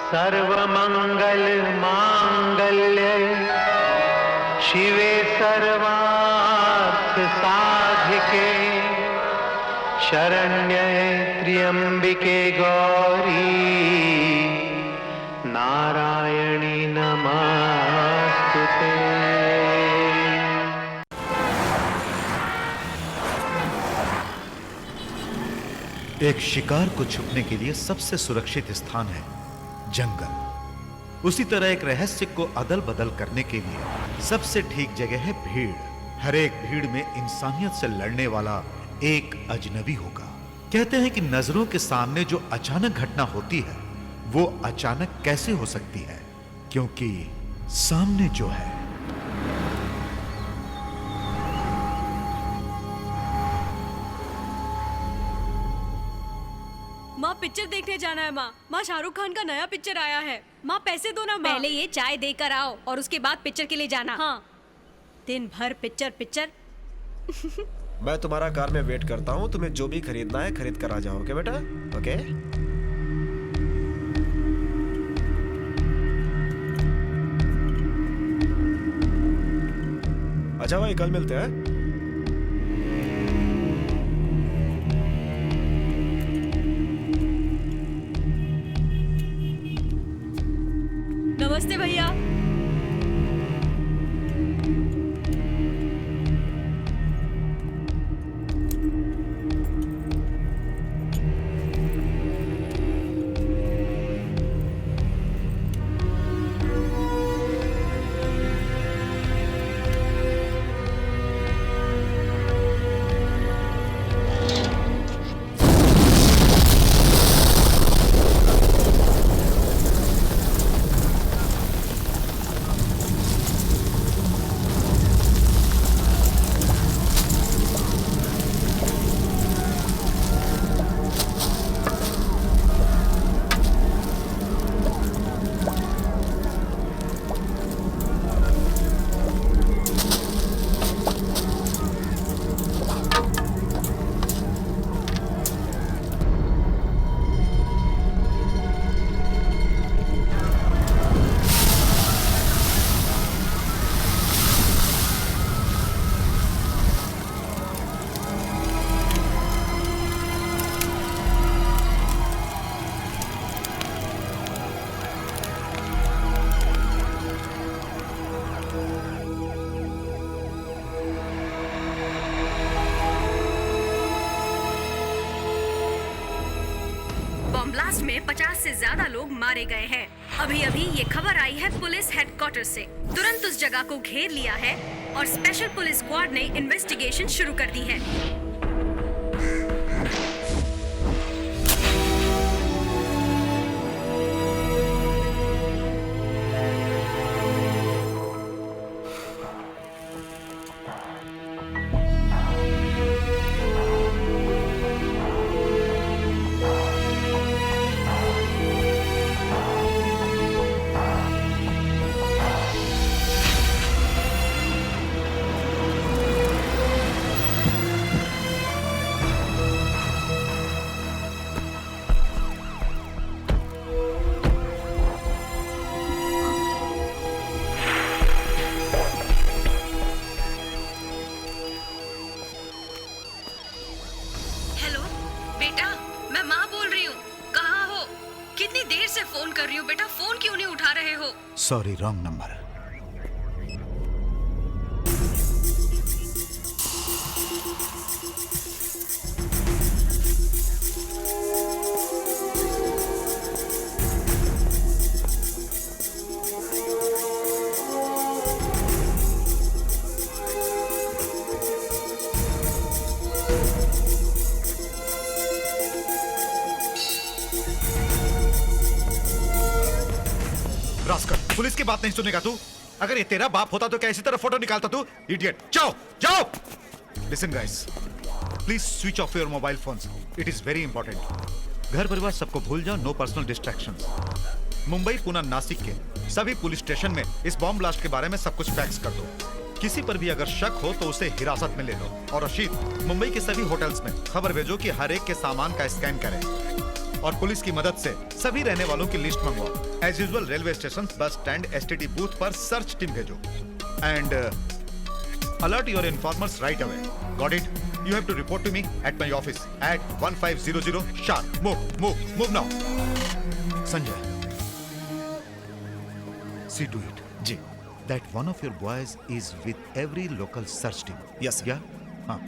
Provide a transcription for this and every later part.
सर्वमंगल मांगल्ये शिवे सर्वार्थ साधिके शरण्ये त्र्यंबिके गौरी नारायणी नमस्तुते। एक शिकार को छुपने के लिए सबसे सुरक्षित स्थान है जंगल। उसी तरह एक रहस्य को अदल बदल करने के लिए सबसे ठीक जगह है भीड़। हर एक भीड़ में इंसानियत से लड़ने वाला एक अजनबी होगा। कहते हैं कि नजरों के सामने जो अचानक घटना होती है वो अचानक कैसे हो सकती है, क्योंकि सामने जो है माँ पिक्चर देखने जाना है। माँ शाहरुख खान का नया पिक्चर आया है। माँ पैसे दो ना। पहले ये चाय देकर आओ और उसके बाद पिक्चर के लिए जाना। हाँ, दिन भर पिक्चर पिक्चर। मैं तुम्हारा कार में वेट करता हूँ। तुम्हें जो भी खरीदना है खरीद कर आ जाओ। ओके बेटा? ओके। अच्छा भाई, कल मिलते हैं। नमस्ते भैया। ब्लास्ट में 50 से ज्यादा लोग मारे गए हैं। अभी अभी ये खबर आई है पुलिस हेडक्वार्टर से। तुरंत उस जगह को घेर लिया है और स्पेशल पुलिस स्क्वाड ने इन्वेस्टिगेशन शुरू कर दी है। फोन कर रही हूँ बेटा, फोन क्यों नहीं उठा रहे हो? Sorry, wrong number. पुलिस की बात नहीं सुनेगा तू? अगर ये तेरा बाप होता तो क्या इसी तरह फोटो निकालता तू? इडियट! जाओ जाओ। Listen guys, please switch off your mobile phones, it is very important. घर परिवार सबको भूल जाओ, no personal distractions. Mumbai, Pune, Nashik के सभी पुलिस स्टेशन में इस बॉम्ब ब्लास्ट के बारे में सब कुछ फैक्स कर दो। किसी पर भी अगर शक हो तो उसे हिरासत में ले लो। और रशीद, मुंबई के सभी होटल्स में खबर भेजो कि हर एक के सामान का स्कैन करें। और पुलिस की मदद से सभी रहने वालों की लिस्ट मंगवाओ। As usual railway station, bus stand, STD booth पर सर्च टीम भेजो and alert your informers right away. Got it? You have to report to me at my office at 1500 sharp. Move now. Sanjay, see to it जी that one of your boys is with every local search team. Yes, sir. Yeah? हाँ.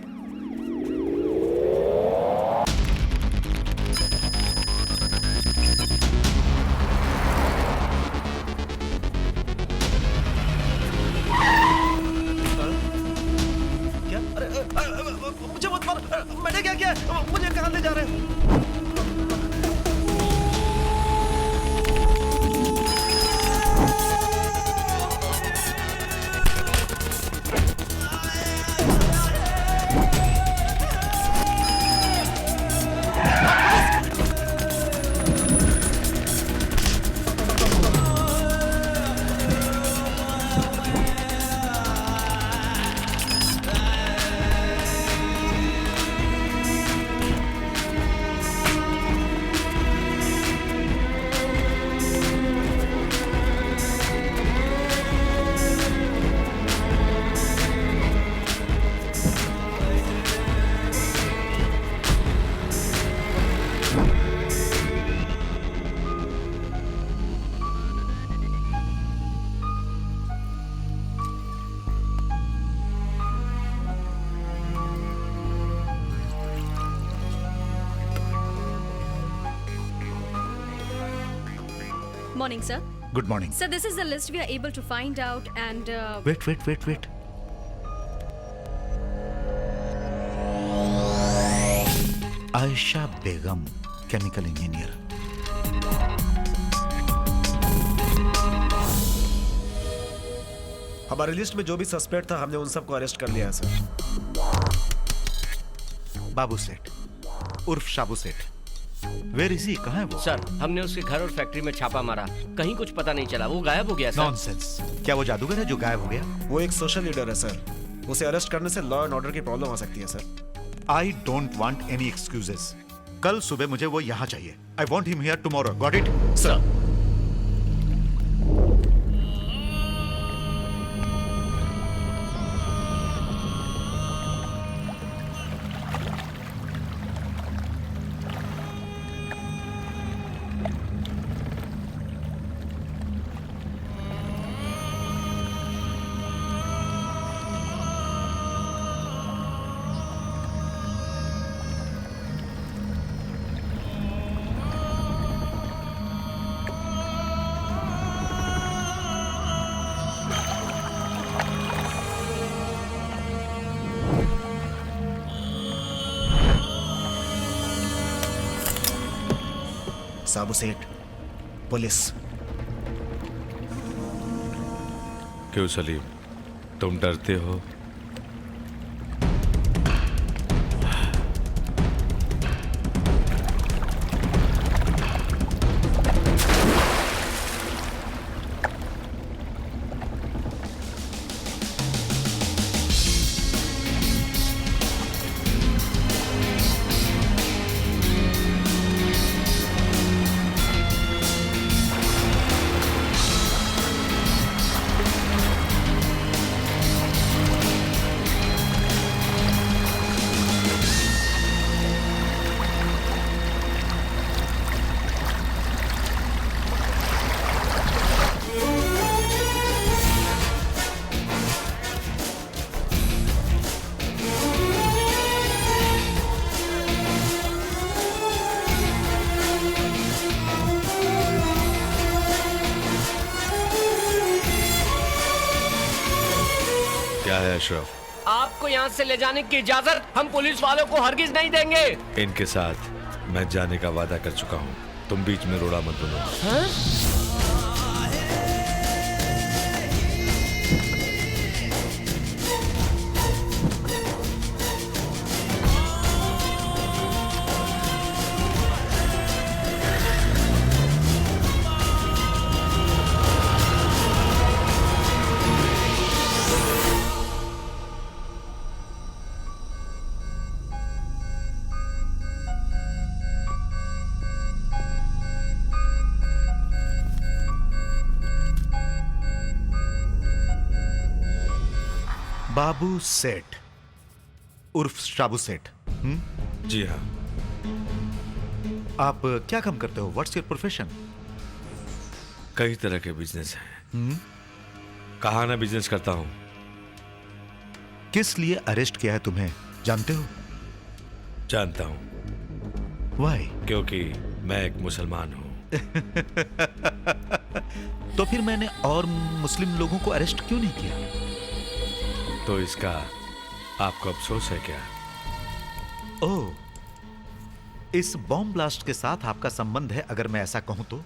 क्या? मुझे मत मार। मैंने क्या किया? मुझे कहाँ ले जा रहे हैं? Morning, sir. Good morning. Sir, this is the list we are able to find out and... Wait. Aisha Begum, chemical engineer. हमारी लिस्ट में जो भी सस्पेक्ट था हमने उन सबको अरेस्ट कर लिया है सर। बाबू सेठ उर्फ शाबू सेठ। Where is he? कहाँ है वो? सर, हमने उसके घर और फैक्ट्री में छापा मारा, कहीं कुछ पता नहीं चला, वो गायब हो गया सर। नॉनसेंस। क्या वो जादूगर है जो गायब हो गया? वो एक सोशल लीडर है सर। उसे अरेस्ट करने से लॉ एंड ऑर्डर की प्रॉब्लम आ सकती है sir. I don't want any excuses. कल सुबह मुझे वो यहाँ चाहिए। I want him here tomorrow. Got it? Sir, Sabu Seth, police. क्यों सलीम, तुम डरते हो? क्या है अशरफ? आपको यहाँ से ले जाने की इजाजत हम पुलिस वालों को हरगिज नहीं देंगे। इनके साथ मैं जाने का वादा कर चुका हूँ, तुम बीच में रोड़ा मत बनो। हाँ? बाबू सेठ उर्फ शाबू सेठ। जी हाँ। आप क्या काम करते हो? What's your profession? कई तरह के बिजनेस हैं। कहा ना बिजनेस करता हूँ। किस लिए अरेस्ट किया है तुम्हें जानते हो? जानता हूँ, वाई? क्योंकि मैं एक मुसलमान हूँ। तो फिर मैंने और मुस्लिम लोगों को अरेस्ट क्यों नहीं किया? तो इसका आपको अफसोस है क्या? ओह, इस बॉम्ब ब्लास्ट के साथ आपका संबंध है अगर मैं ऐसा कहूं तो?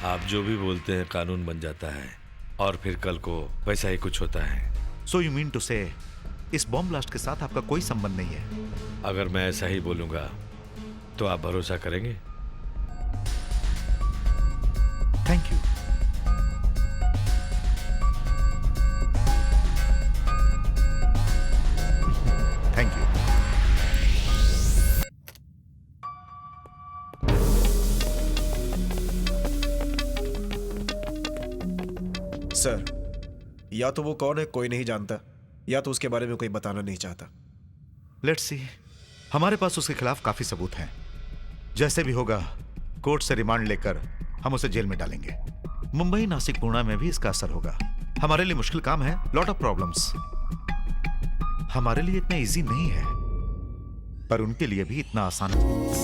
आप जो भी बोलते हैं कानून बन जाता है और फिर कल को वैसा ही कुछ होता है। सो यू मीन टू से इस बॉम्ब ब्लास्ट के साथ आपका कोई संबंध नहीं है? अगर मैं ऐसा ही बोलूंगा तो आप भरोसा करेंगे? Thank you. Thank you. Sir, या तो वो कौन है कोई नहीं जानता, या तो उसके बारे में कोई बताना नहीं चाहता। Let's see. हमारे पास उसके खिलाफ काफी सबूत हैं। जैसे भी होगा कोर्ट से रिमांड लेकर हम उसे जेल में डालेंगे। मुंबई, नासिक, पुणे में भी इसका असर होगा। हमारे लिए मुश्किल काम है, लॉट ऑफ प्रॉब्लम्स। हमारे लिए इतना इजी नहीं है, पर उनके लिए भी इतना आसान नहीं।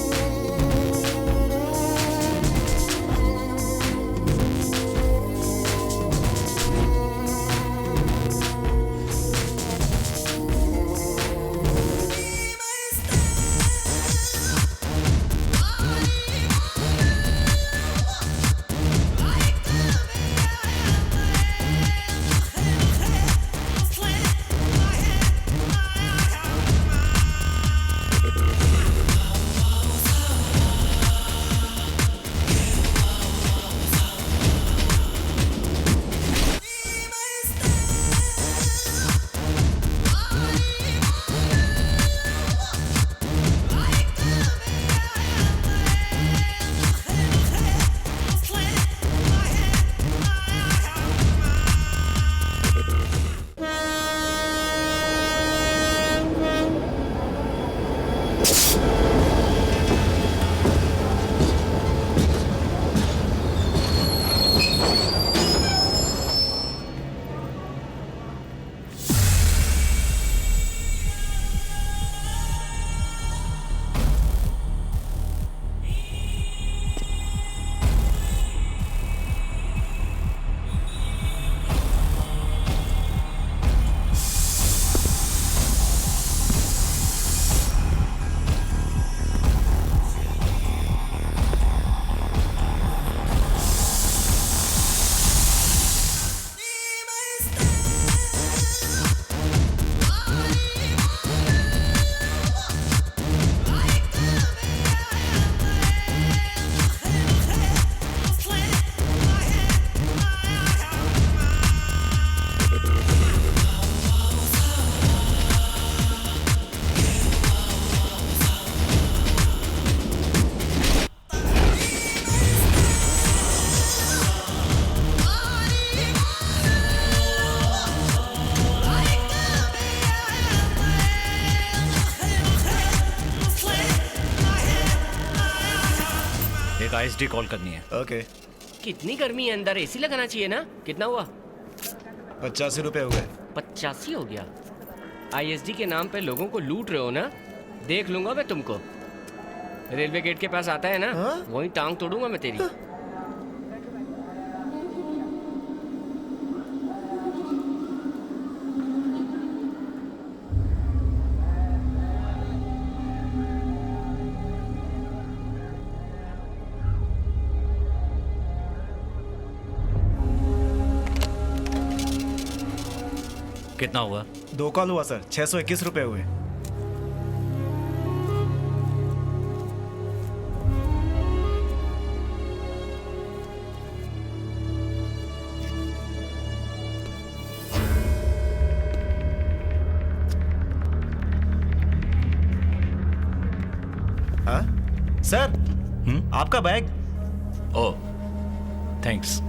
एक आईएसडी कॉल करनी है। ओके। कितनी गर्मी है अंदर, एसी लगाना चाहिए ना। कितना हुआ? 85 रुपए हुए। 85 हो गया। आईएसडी के नाम पे लोगों को लूट रहे हो ना। देख लूंगा मैं तुमको। रेलवे गेट के पास आता है ना, वहीं टांग तोड़ूंगा मैं तेरी। कितना हुआ? 2 कॉल हुआ सर, 621 रुपए हुए। हाँ सर, आपका bag. Oh, thanks.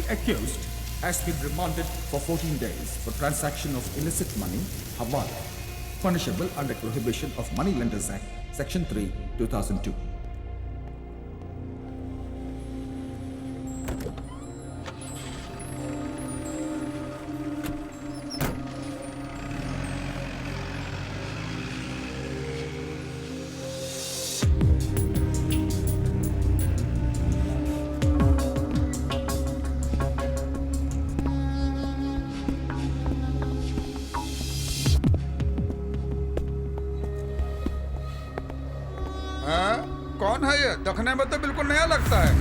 accused has been remanded for 14 days for transaction of illicit money, hawala, punishable under Prohibition of Moneylenders Act, Section 3, 2002. कौन है ये? देखने में तो बिल्कुल नया लगता है।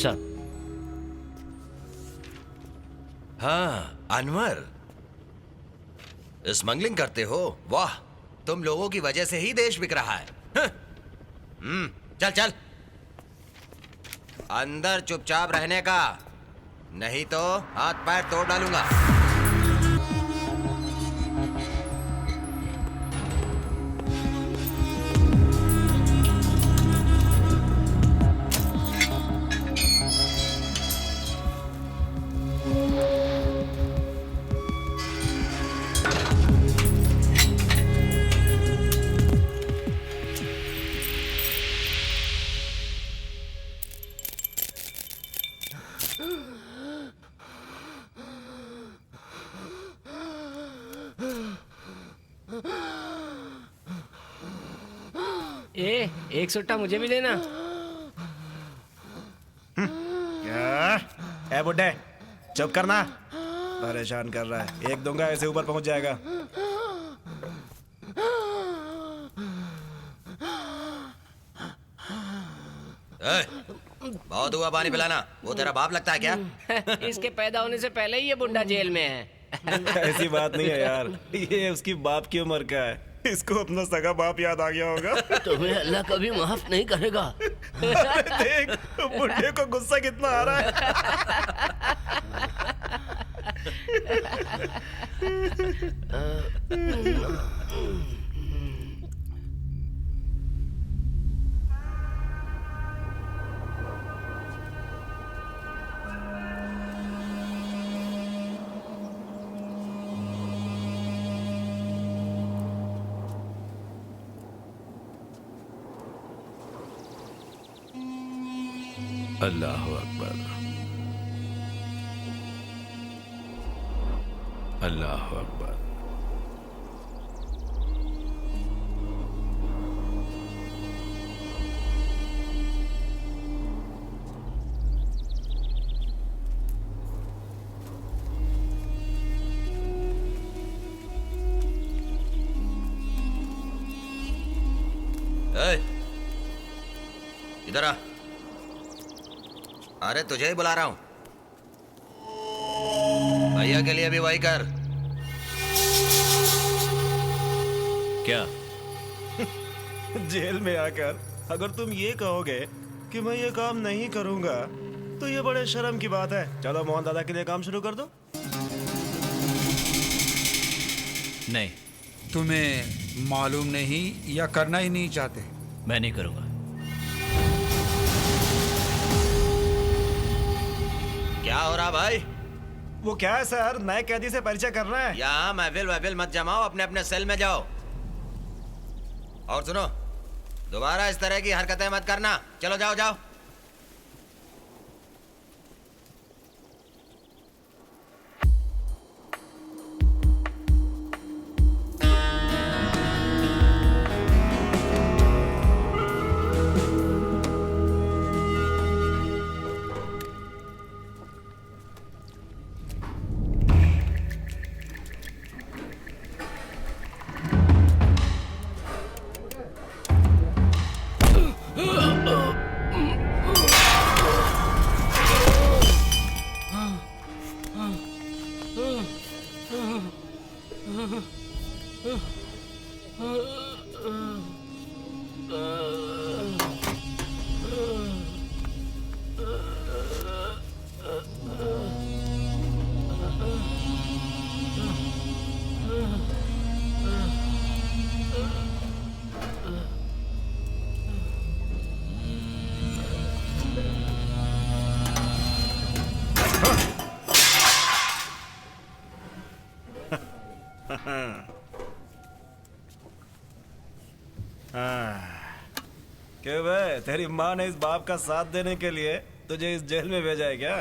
सर। हाँ अनवर, स्मगलिंग करते हो? वाह, तुम लोगों की वजह से ही देश बिक रहा है। चल चल अंदर चुपचाप रहने का, नहीं तो हाथ पैर तोड़ डालूंगा। एक सुट्टा मुझे भी देना। ए बुड्ढे, चुप करना, परेशान कर रहा है। एक दूंगा ऐसे ऊपर पहुंच जाएगा। बहुत हुआ, पानी पिलाना। वो तेरा बाप लगता है क्या? इसके पैदा होने से पहले ही ये बुड्ढा जेल में है। ऐसी बात नहीं है यार, ये उसकी बाप की उम्र का है। इसको अपना सगा बाप याद आ गया होगा। तुम्हें अल्लाह कभी माफ नहीं करेगा। देख बुड्ढे को गुस्सा कितना आ रहा है। अल्लाह अकबर, अल्लाह अकबर। इधर आ। अरे तुझे ही बुला रहा हूं। भैया के लिए भी वही कर। क्या? जेल में आकर अगर तुम ये कहोगे कि मैं ये काम नहीं करूंगा तो ये बड़े शर्म की बात है। चलो मोहन दादा के लिए काम शुरू कर दो। नहीं, तुम्हें मालूम नहीं या करना ही नहीं चाहते? मैं नहीं करूंगा। क्या हो रहा भाई? वो क्या है सर, नए कैदी से परिचय कर रहे हैं। यहाँ महफिल मत जमाओ, अपने अपने सेल में जाओ। और सुनो, दोबारा इस तरह की हरकतें मत करना। चलो जाओ जाओ। क्यों बे, तेरी माँ ने इस बाप का साथ देने के लिए तुझे इस जेल में भेजा है क्या?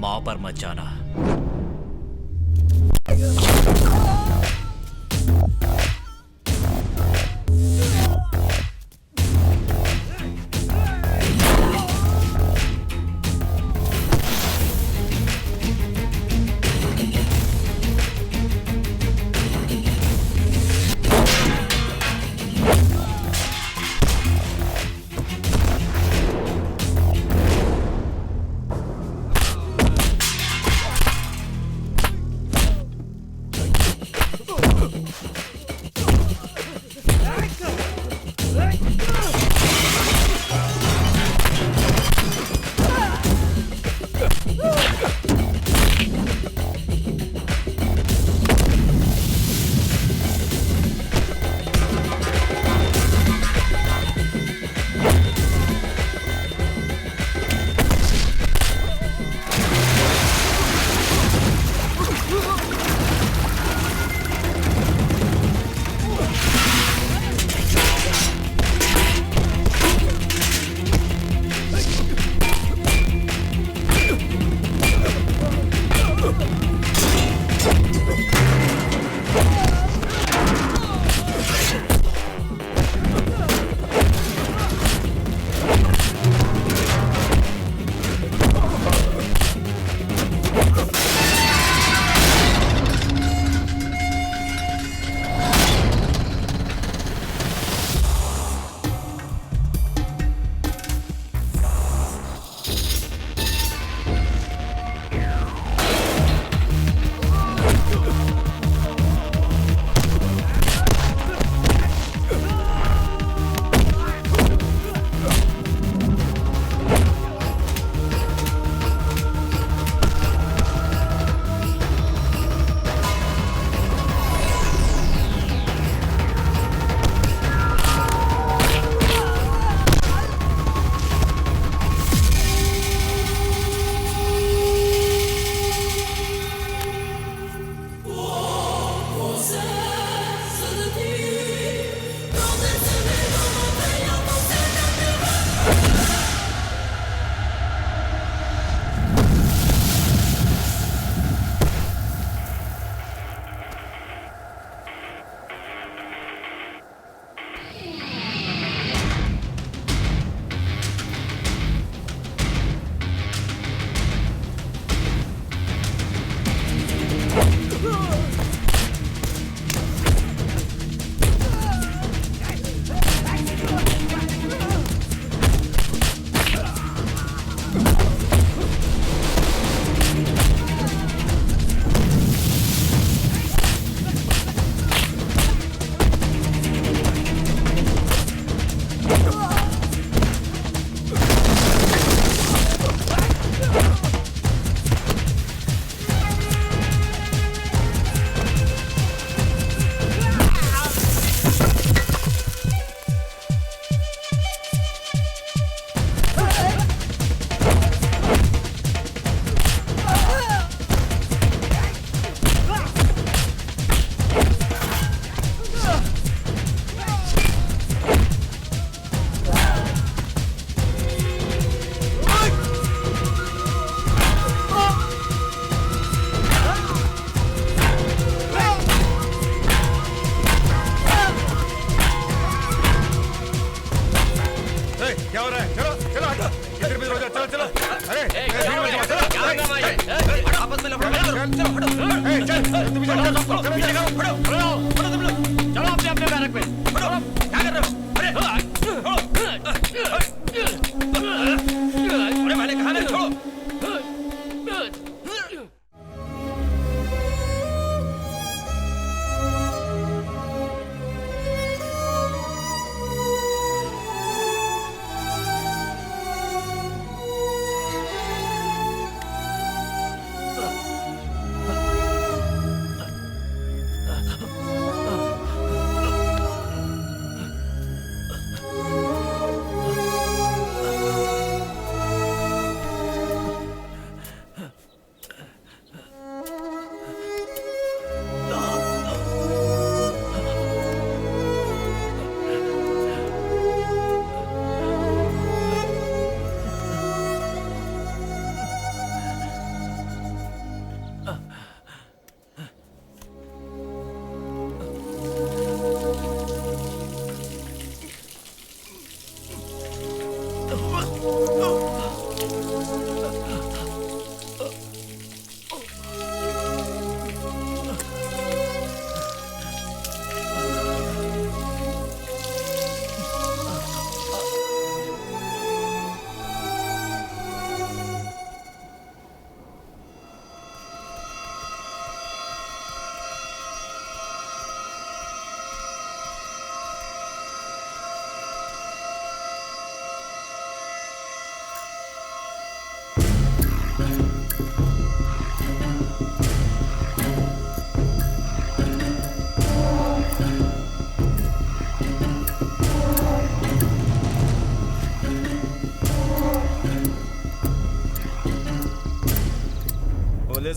माँ पर मत जाना।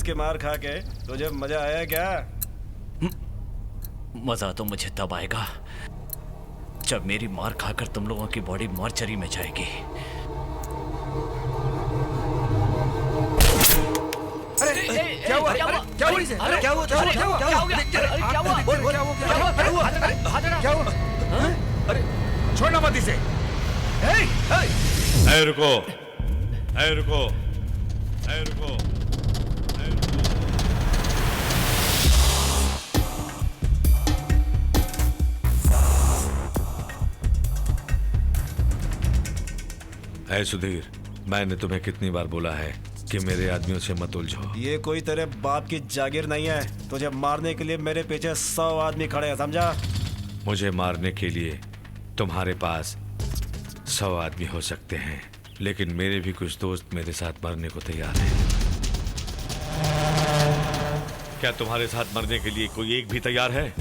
की मार खा के तुझे मजा आया क्या? मजा तो मुझे तब आएगा जब मेरी मार खाकर तुम लोगों की बॉडी मॉर्चरी में जाएगी। क्या हुआ? क्या हुआ इसे? क्या हुआ? अरे छोड़ना मत इसे। रुको, रुको, रुको। सुधीर, मैंने तुम्हें कितनी बार बोला है कि मेरे आदमियों से मत उलझो। ये कोई तेरे बाप की जागीर नहीं है। तुझे मारने के लिए मेरे पीछे 100 आदमी खड़े हैं, समझा? मुझे मारने के लिए तुम्हारे पास 100 आदमी हो सकते हैं, लेकिन मेरे भी कुछ दोस्त मेरे साथ मरने को तैयार हैं। क्या तुम्हारे साथ मरने के लिए कोई एक भी तैयार है?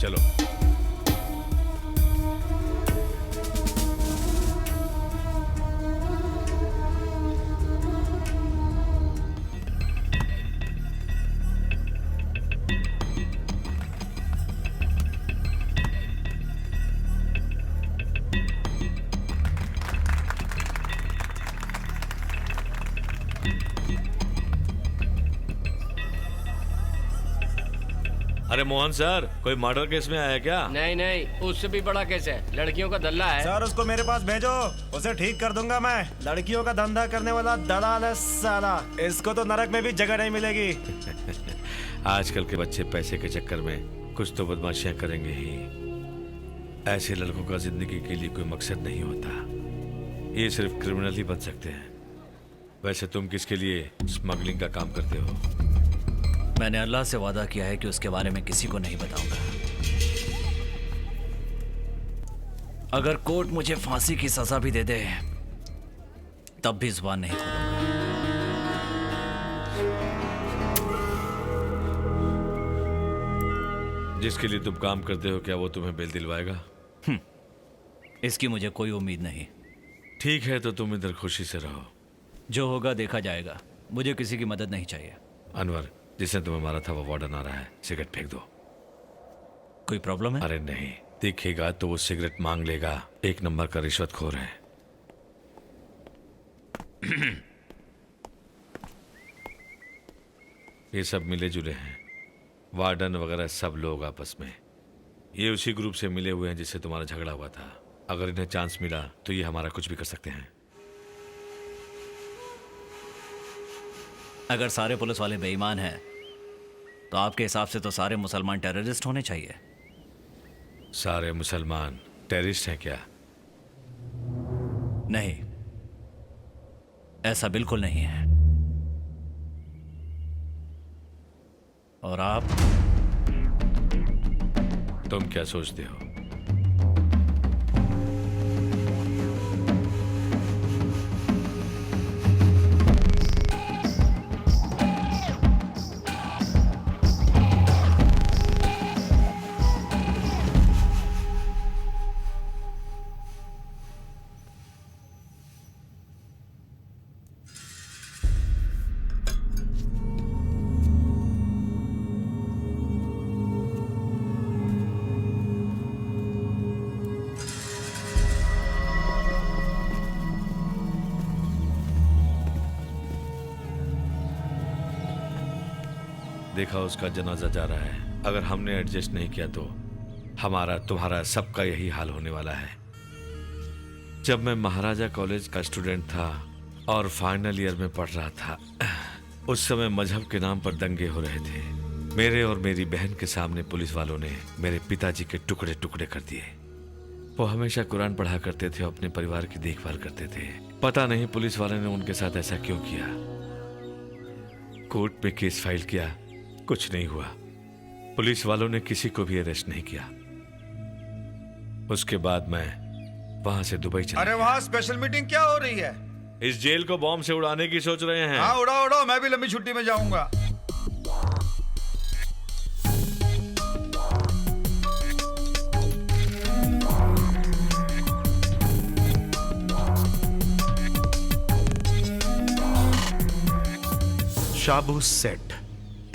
चलो। अरे मोहन सर, कोई मर्डर केस में आया क्या? नहीं नहीं, उससे भी बड़ा केस है, लड़कियों का दल्ला है। सर उसको मेरे पास भेजो, उसे ठीक कर दूंगा मैं। लड़कियों का धंधा करने वाला दलाल है साला, इसको तो नरक में भी जगह नहीं मिलेगी। आजकल के बच्चे पैसे के चक्कर में कुछ तो बदमाशियां करेंगे ही। ऐसे लड़कों का जिंदगी के लिए कोई मकसद नहीं होता, ये सिर्फ क्रिमिनल ही बन सकते हैं। वैसे तुम किसके लिए स्मगलिंग का काम करते हो? मैंने अल्लाह से वादा किया है कि उसके बारे में किसी को नहीं बताऊंगा। अगर कोर्ट मुझे फांसी की सजा भी दे दे तब भी जुबान नहीं खोलूंगा। जिसके लिए तुम काम करते हो, क्या वो तुम्हें बेल दिलवाएगा? इसकी मुझे कोई उम्मीद नहीं। ठीक है, तो तुम इधर खुशी से रहो। जो होगा देखा जाएगा, मुझे किसी की मदद नहीं चाहिए। अनवर, जिसने तुम्हें मारा था वो वार्डन आ रहा है, सिगरेट फेंक दो। कोई प्रॉब्लम है? अरे नहीं, दिखेगा तो वो सिगरेट मांग लेगा। एक नंबर का रिश्वतखोर है। ये सब मिले जुले हैं, वार्डन वगैरह सब लोग आपस में। ये उसी ग्रुप से मिले हुए हैं जिससे तुम्हारा झगड़ा हुआ था। अगर इन्हें चांस मिला तो ये हमारा कुछ भी कर सकते हैं। अगर सारे पुलिस वाले बेईमान हैं तो आपके हिसाब से तो सारे मुसलमान टेररिस्ट होने चाहिए। सारे मुसलमान टेररिस्ट हैं क्या? नहीं, ऐसा बिल्कुल नहीं है। और आप? तुम क्या सोचते हो? देखा, उसका जनाजा जा रहा है। अगर हमने एडजस्ट नहीं किया तो हमारा तुम्हारा सबका यही हाल होने वाला है। जब मैं महाराजा कॉलेज का स्टूडेंट था और फाइनल ईयर में पढ़ रहा था, उस समय मजहब के नाम पर दंगे हो रहे थे। मेरे और मेरी बहन के सामने पुलिस वालों ने मेरे पिताजी के टुकड़े टुकड़े कर दिए। वो हमेशा कुरान पढ़ा करते थे, अपने परिवार की देखभाल करते थे। पता नहीं पुलिस वालों ने उनके साथ ऐसा क्यों किया। कोर्ट में केस फाइल किया, कुछ नहीं हुआ। पुलिस वालों ने किसी को भी अरेस्ट नहीं किया। उसके बाद मैं वहां से दुबई चला। अरे वहां स्पेशल मीटिंग क्या हो रही है? इस जेल को बॉम्ब से उड़ाने की सोच रहे हैं। हाँ, उड़ाओ उड़ाओ, मैं भी लंबी छुट्टी में जाऊंगा। शाबू सेठ,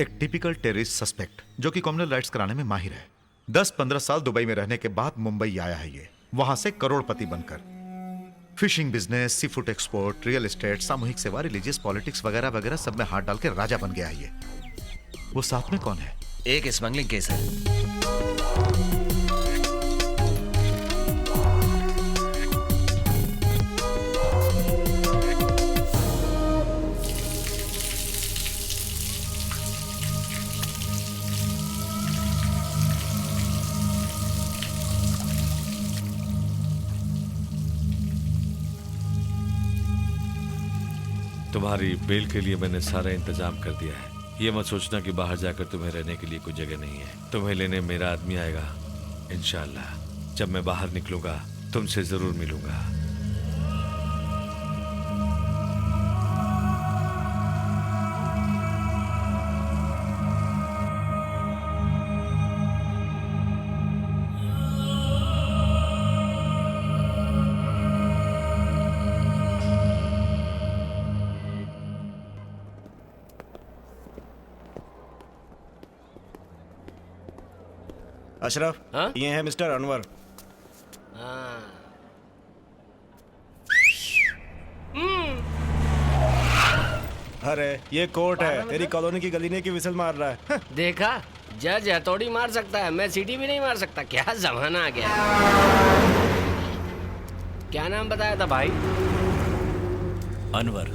एक टिपिकल टेररिस्ट सस्पेक्ट जो कि कम्युनल राइट्स कराने में माहिर है। 10-15 साल दुबई में रहने के बाद मुंबई आया है ये, वहां से करोड़पति बनकर। Fishing business, sea food export, real estate, सामूहिक सेवा, रिलीजियस पॉलिटिक्स वगैरह वगैरह सब में हाथ डाल के राजा बन गया है ये। वो साथ में कौन है? एक स्मगलिंग केस है। तुम्हारी बेल के लिए मैंने सारा इंतजाम कर दिया है। ये मत सोचना कि बाहर जाकर तुम्हें रहने के लिए कोई जगह नहीं है। तुम्हें लेने मेरा आदमी आएगा इंशाल्लाह। जब मैं बाहर निकलूंगा तुमसे जरूर मिलूंगा। अशरफ, ये है मिस्टर अनवर। अरे ये कोर्ट है, तेरी कॉलोनी की गली ने की विसल मार रहा है। देखा, जज हथौड़ी मार सकता है, मैं सीटी भी नहीं मार सकता। क्या जमाना आ गया। क्या नाम बताया था भाई? अनवर।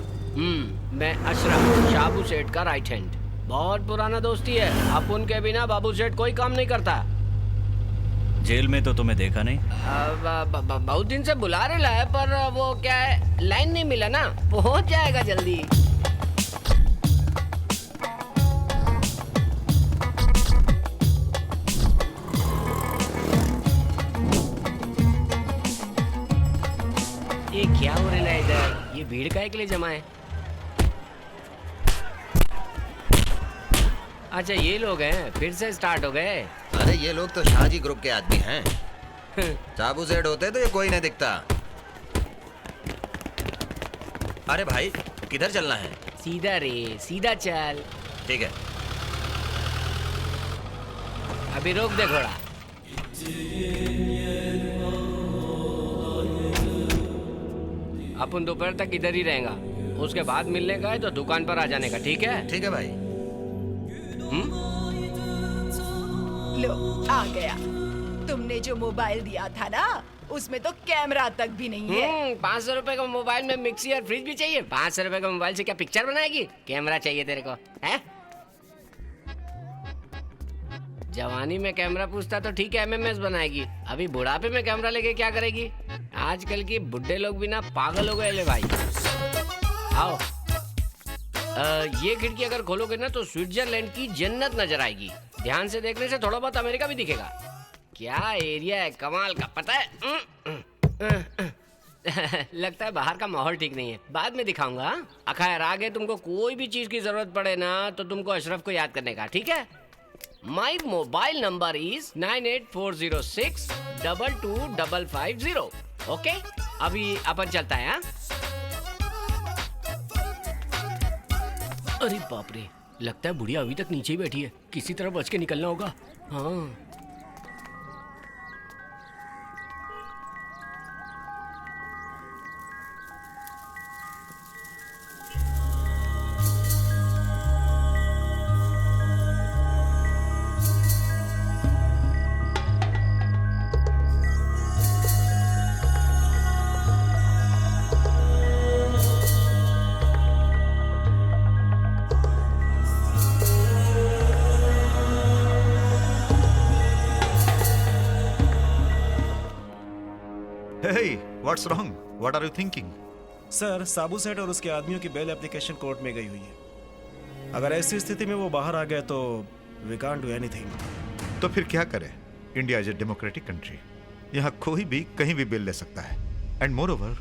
मैं अशरफ, शाबू सेठ का राइट हैंड। बहुत पुराना दोस्ती है। अपन के बिना बाबू सेठ कोई काम नहीं करता। जेल में तो तुम्हें देखा नहीं। बहुत दिन से बुला रहा है, पर वो क्या है, लाइन नहीं मिला ना। पहुंच जाएगा जल्दी। ये क्या हो रहा है इधर? ये भीड़ काहे के लिए जमा है? अच्छा, ये लोग हैं, फिर से स्टार्ट हो गए। अरे ये लोग तो शाहजी ग्रुप के आदमी हैं। साबू सेठ होते तो ये कोई नहीं दिखता। अरे भाई, किधर चलना है? सीधा रे, सीधा चल। ठीक है। अभी रोक दे घोड़ा। अपन दोपहर तक इधर ही रहेगा। उसके बाद मिलने का है तो दुकान पर आ जाने का। ठीक है? ठीक है भाई। लो, आ गया। तुमने जो मोबाइल दिया था ना, उसमें तो कैमरा तक भी नहीं है। 500 रुपए का मोबाइल में मिक्सी और फ्रिज भी चाहिए? 500 रुपए का मोबाइल से क्या पिक्चर बनाएगी? कैमरा चाहिए तेरे को, है? जवानी में कैमरा पूछता तो ठीक है, एमएमएस बनाएगी। अभी बुढ़ापे में कैमरा लेके क्या करेगी? आजकल की बुढ़े लोग भी ना पागल हो गए ले भाई। आओ। ये खिड़की अगर खोलोगे ना तो स्विट्जरलैंड की जन्नत नजर आएगी। ध्यान से देखने से थोड़ा बहुत अमेरिका भी दिखेगा। क्या एरिया है कमाल का, पता है? लगता है बाहर का माहौल ठीक नहीं है, बाद में दिखाऊंगा। अखैर आगे तुमको कोई भी चीज की जरूरत पड़े ना तो तुमको अशरफ को याद करने का, ठीक है? My mobile number is 9840622550। Okay, अभी अपन चलता है। अरे बाप रे, लगता है बुढ़िया अभी तक नीचे ही बैठी है। किसी तरह बच के निकलना होगा। हाँ। Hey, what's wrong? What are you thinking? Sir, Sabu Seth और उसके आदमियों की बेल एप्लीकेशन कोर्ट में गई हुई है। अगर ऐसी स्थिति में वो बाहर आ गए तो we can't do anything। तो फिर क्या करें? India is a democratic country. यहाँ कोई भी कहीं भी बेल ले सकता है। एंड मोर ओवर,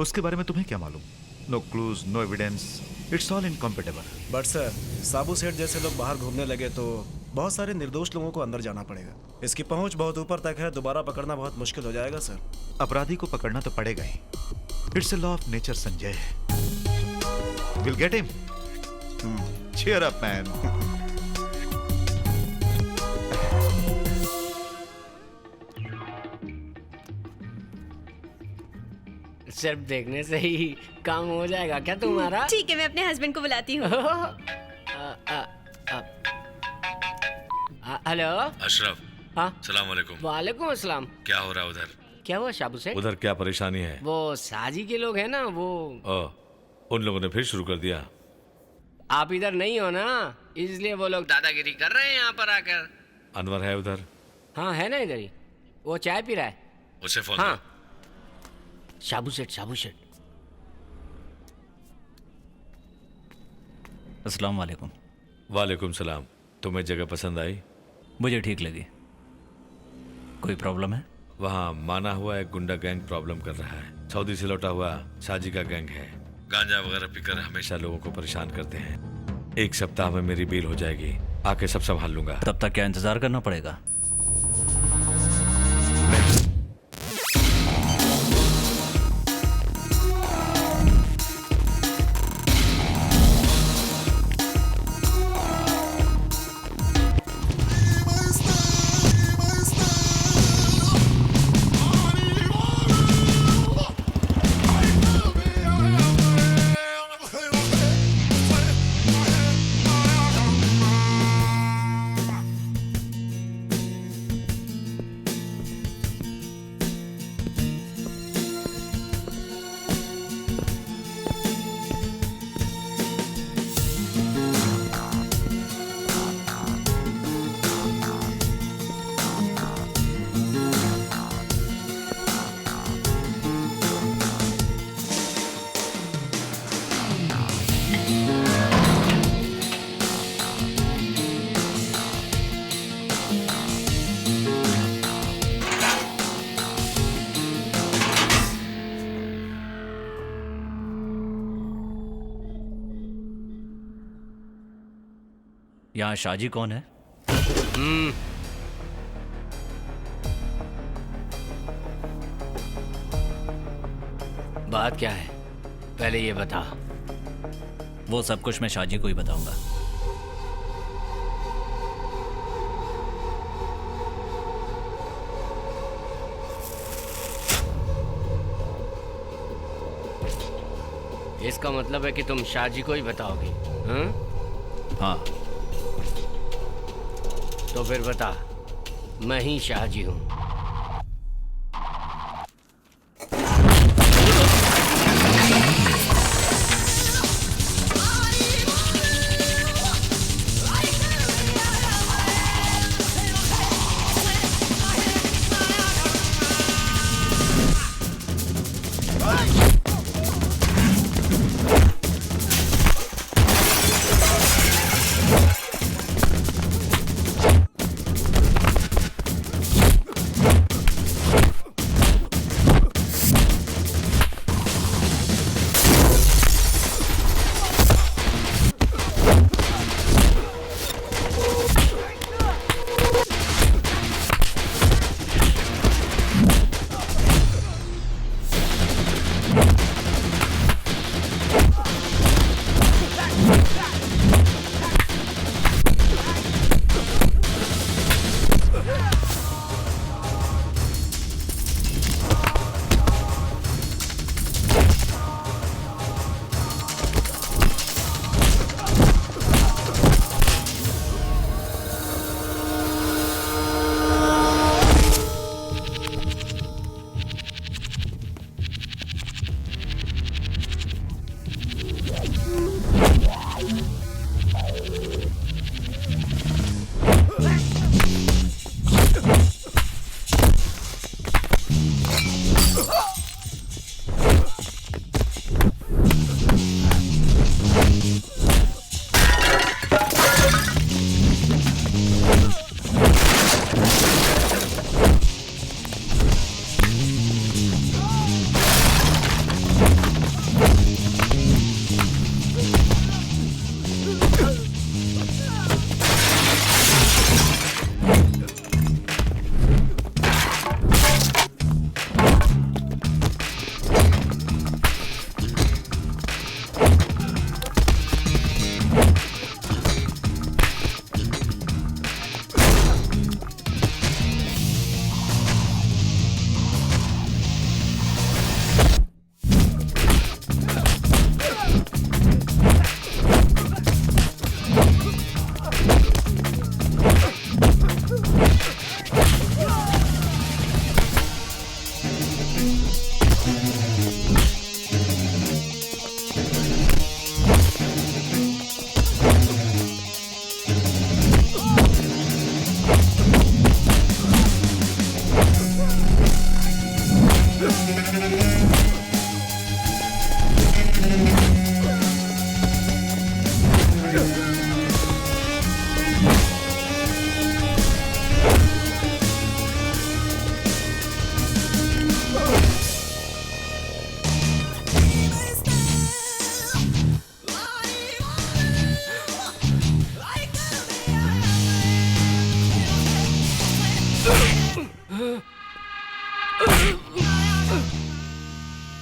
उसके बारे में तुम्हें क्या मालूम? No clues, no evidence, it's all incompatible. But sir, Sabu Seth जैसे लोग बाहर घूमने लगे तो बहुत सारे निर्दोष लोगों को अंदर जाना पड़ेगा। इसकी पहुंच बहुत ऊपर तक है, दोबारा पकड़ना बहुत मुश्किल हो जाएगा सर। अपराधी को पकड़ना तो पड़ेगा ही। It's a law of nature Sanjay. Will get him. Cheer up, man. सिर्फ देखने से ही काम हो जाएगा क्या तुम्हारा? ठीक है, मैं अपने हस्बैंड को बुलाती हूँ। हेलो अशरफ, हाँ सलाम वालेकुम। वालेकुम अस्सलाम। क्या हो रहा है उधर? क्या हुआ शाबू से? उधर क्या परेशानी है? वो साजी के लोग हैं ना, वो उन लोगों ने फिर शुरू कर दिया। आप इधर नहीं हो ना, इसलिए वो लोग दादागिरी कर रहे हैं यहाँ पर आकर। अनवर है उधर? हाँ है ना इधर ही, वो चाय पी रहा है। उसे फोन हाँ शाबू सेठ, शाबू सेठ। अस्सलाम वालेकुम। वालेकुम सलाम। तुम्हें जगह पसंद आई? मुझे ठीक लगी। कोई प्रॉब्लम है? वहाँ माना हुआ एक गुंडा गैंग प्रॉब्लम कर रहा है। सऊदी से लौटा हुआ साजी का गैंग है। गांजा वगैरह पीकर हमेशा लोगों को परेशान करते हैं। 1 सप्ताह में मेरी बिल हो जाएगी, आके सब संभाल लूंगा। तब तक क्या इंतजार करना पड़ेगा? यहाँ शाजी कौन है? बात क्या है पहले ये बता। वो सब कुछ मैं शाजी को ही बताऊंगा। इसका मतलब है कि तुम शाजी को ही बताओगे? हाँ। तो फिर बता, मैं ही शाहजी हूँ।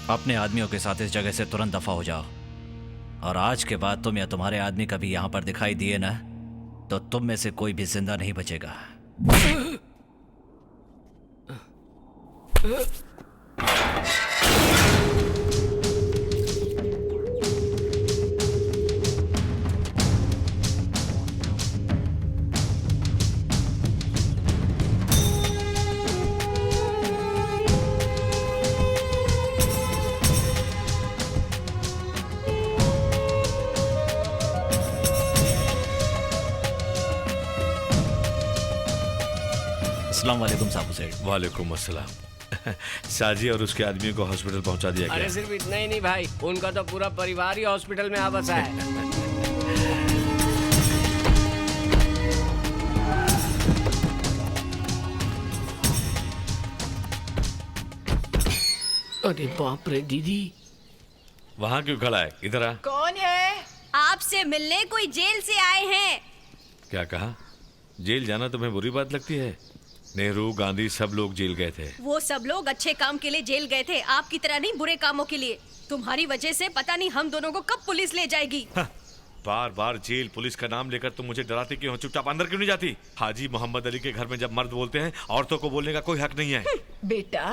अपने आदमियों के साथ इस जगह से तुरंत दफा हो जाओ। और आज के बाद तुम या तुम्हारे आदमी कभी यहां पर दिखाई दिए ना, तो तुम में से कोई भी जिंदा नहीं बचेगा। अस्सलाम वालेकुम साबू सेठ। वालेकुम अस्सलाम। साजी और उसके आदमी को हॉस्पिटल पहुंचा दिया अरे गया। सिर्फ इतना ही नहीं भाई, उनका तो पूरा परिवार ही हॉस्पिटल में आ बसा है। अरे बाप रे दीदी, वहाँ क्यों खड़ा है? इधर आ। कौन है? आपसे मिलने कोई जेल से आए हैं। क्या कहा? जेल जाना तुम्हें बुरी बात लगती है? नेहरू, गांधी सब लोग जेल गए थे। वो सब लोग अच्छे काम के लिए जेल गए थे, आपकी तरह नहीं बुरे कामों के लिए। तुम्हारी वजह से पता नहीं हम दोनों को कब पुलिस ले जाएगी। बार बार जेल पुलिस का नाम लेकर तुम मुझे डराती क्यों हो? चुपचाप अंदर क्यों नहीं जाती? हाजी मोहम्मद अली के घर में जब मर्द बोलते हैं, औरतों को बोलने का कोई हक नहीं है। बेटा,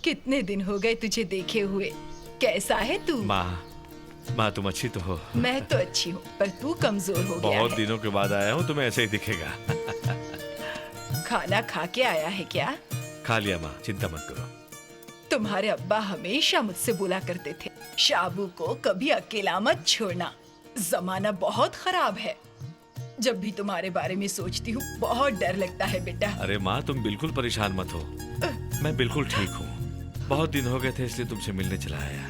कितने दिन हो गए तुझे देखे हुए। कैसा है तू? माँ तुम अच्छी तो हो? मैं तो अच्छी हूँ, पर तू कमजोर हो गया बहुत है। दिनों के बाद आया हूँ, तुम्हें ऐसे ही दिखेगा। खाना खा के आया है क्या? खा लिया माँ, चिंता मत करो। तुम्हारे अब्बा हमेशा मुझसे बोला करते थे, शाबू को कभी अकेला मत छोड़ना, जमाना बहुत खराब है। जब भी तुम्हारे बारे में सोचती हूँ बहुत डर लगता है बेटा। अरे माँ तुम बिल्कुल परेशान मत हो, मैं बिल्कुल ठीक हूँ। बहुत दिन हो गए थे इसलिए तुमसे मिलने चला आया।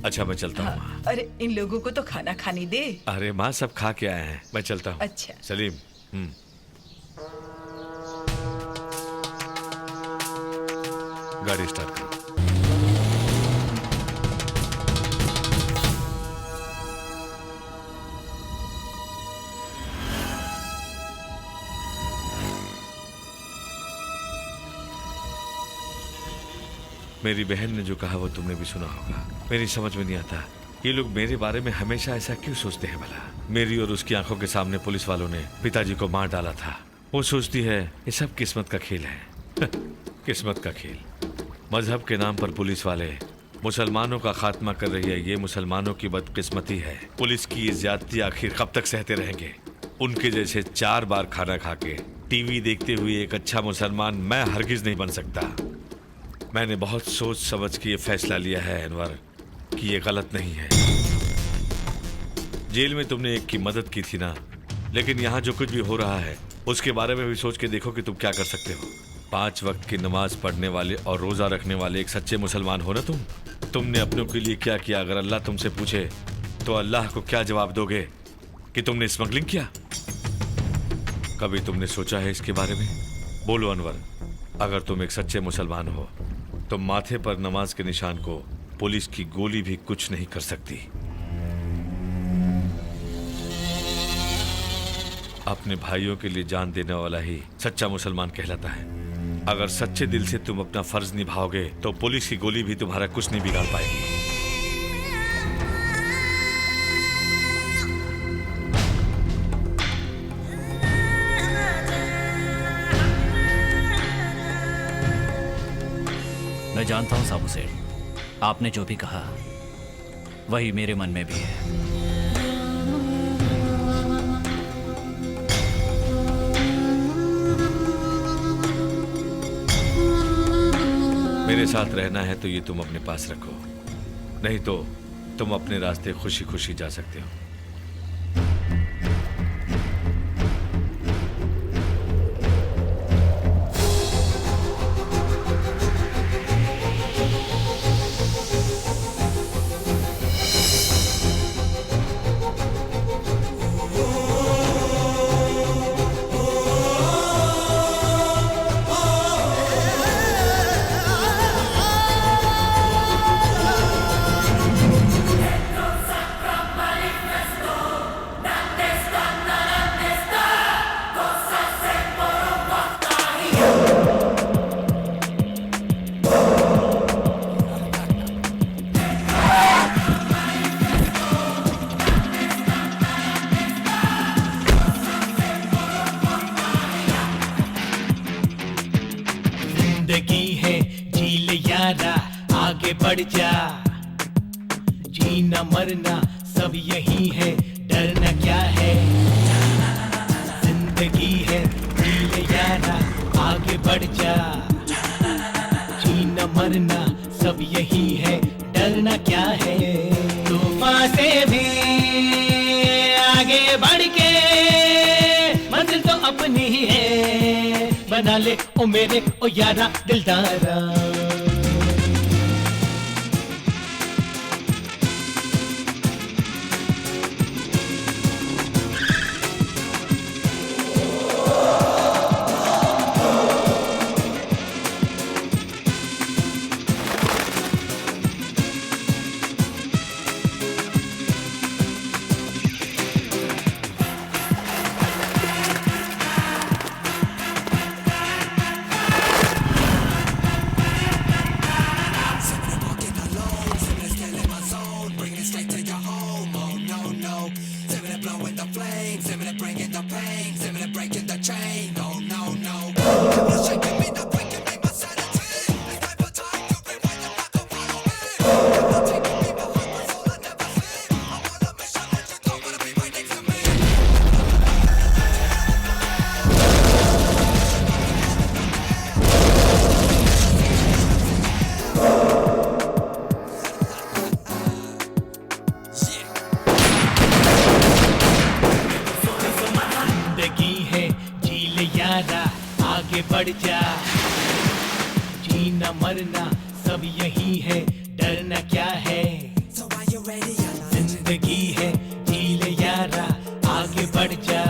अच्छा मैं चलता हूँ। हाँ, अरे इन लोगों को तो खाना खाने दे। अरे माँ सब खा के आए हैं, मैं चलता हूँ। अच्छा। सलीम। गाड़ी स्टार्ट करो। मेरी बहन ने जो कहा वो तुमने भी सुना होगा। मेरी समझ में नहीं आता ये लोग मेरे बारे में हमेशा ऐसा क्यों सोचते हैं भला। मेरी और उसकी आंखों के सामने पुलिस वालों ने पिताजी को मार डाला था। वो सोचती है ये सब किस्मत का खेल है। किस्मत का खेल। मजहब के नाम पर पुलिस वाले मुसलमानों का खात्मा कर रही है, ये मुसलमानों की बदकिस्मती है। पुलिस की ये ज्यादती आखिर कब तक सहते रहेंगे? उनके जैसे 4 बार खाना खा के टीवी देखते हुए एक अच्छा मुसलमान मैं हरगिज नहीं बन सकता। मैंने बहुत सोच समझ के ये फैसला लिया है अनवर कि ये गलत नहीं है। जेल में तुमने एक की मदद की थी ना, लेकिन यहाँ जो कुछ भी हो रहा है उसके बारे में भी सोच के देखो कि तुम क्या कर सकते हो। 5 वक्त की नमाज पढ़ने वाले और रोजा रखने वाले एक सच्चे मुसलमान हो ना तुम। तुमने अपनों के लिए क्या किया? अगर अल्लाह तुमसे पूछे तो अल्लाह को क्या जवाब दोगे? कि तुमने स्मगलिंग किया? कभी तुमने सोचा है इसके बारे में? बोलो अनवर, अगर तुम एक सच्चे मुसलमान हो तो माथे पर नमाज के निशान को पुलिस की गोली भी कुछ नहीं कर सकती। अपने भाइयों के लिए जान देने वाला ही सच्चा मुसलमान कहलाता है। अगर सच्चे दिल से तुम अपना फर्ज निभाओगे तो पुलिस की गोली भी तुम्हारा कुछ नहीं बिगाड़ पाएगी। मैं जानता हूं साबू सेठ, आपने जो भी कहा वही मेरे मन में भी है। मेरे साथ रहना है तो ये तुम अपने पास रखो, नहीं तो तुम अपने रास्ते खुशी खुशी जा सकते हो। जीना मरना सब यही है, डरना क्या है। जिंदगी है जी ले यारा, आगे बढ़ जा। जीना मरना सब यही है, डरना क्या है। तूफान से भी आगे बढ़ के मंजिल तो अपनी ही है, बना ले ओ मेरे ओ यारा दिलदारा। आगे बढ़ जा। जीना मरना सब यही है, डरना क्या है। जिंदगी है जी ले यारा, आगे बढ़ जा।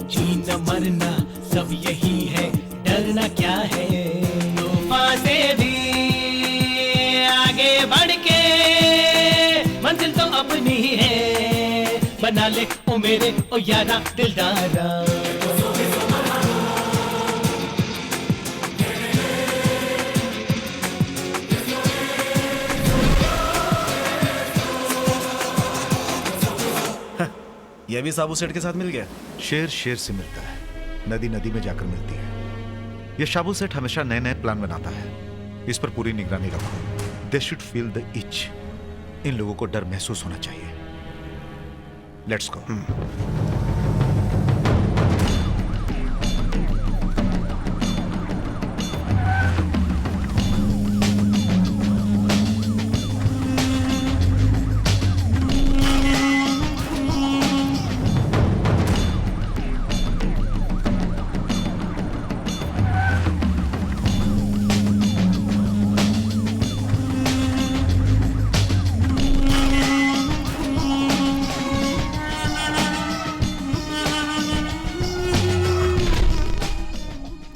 जीना मरना सब यही है, डरना क्या है। तूफान से भी आगे बढ़ के मंजिल तो अपनी ही है, बना ले ओ मेरे ओ यारा दिलदारा। ये भी साबू सेठ के साथ मिल गया। शेर शेर से मिलता है, नदी नदी में जाकर मिलती है। ये शाबू सेठ हमेशा नए नए प्लान बनाता है, इस पर पूरी निगरानी रखो। They should feel the itch. इन लोगों को डर महसूस होना चाहिए। Let's go.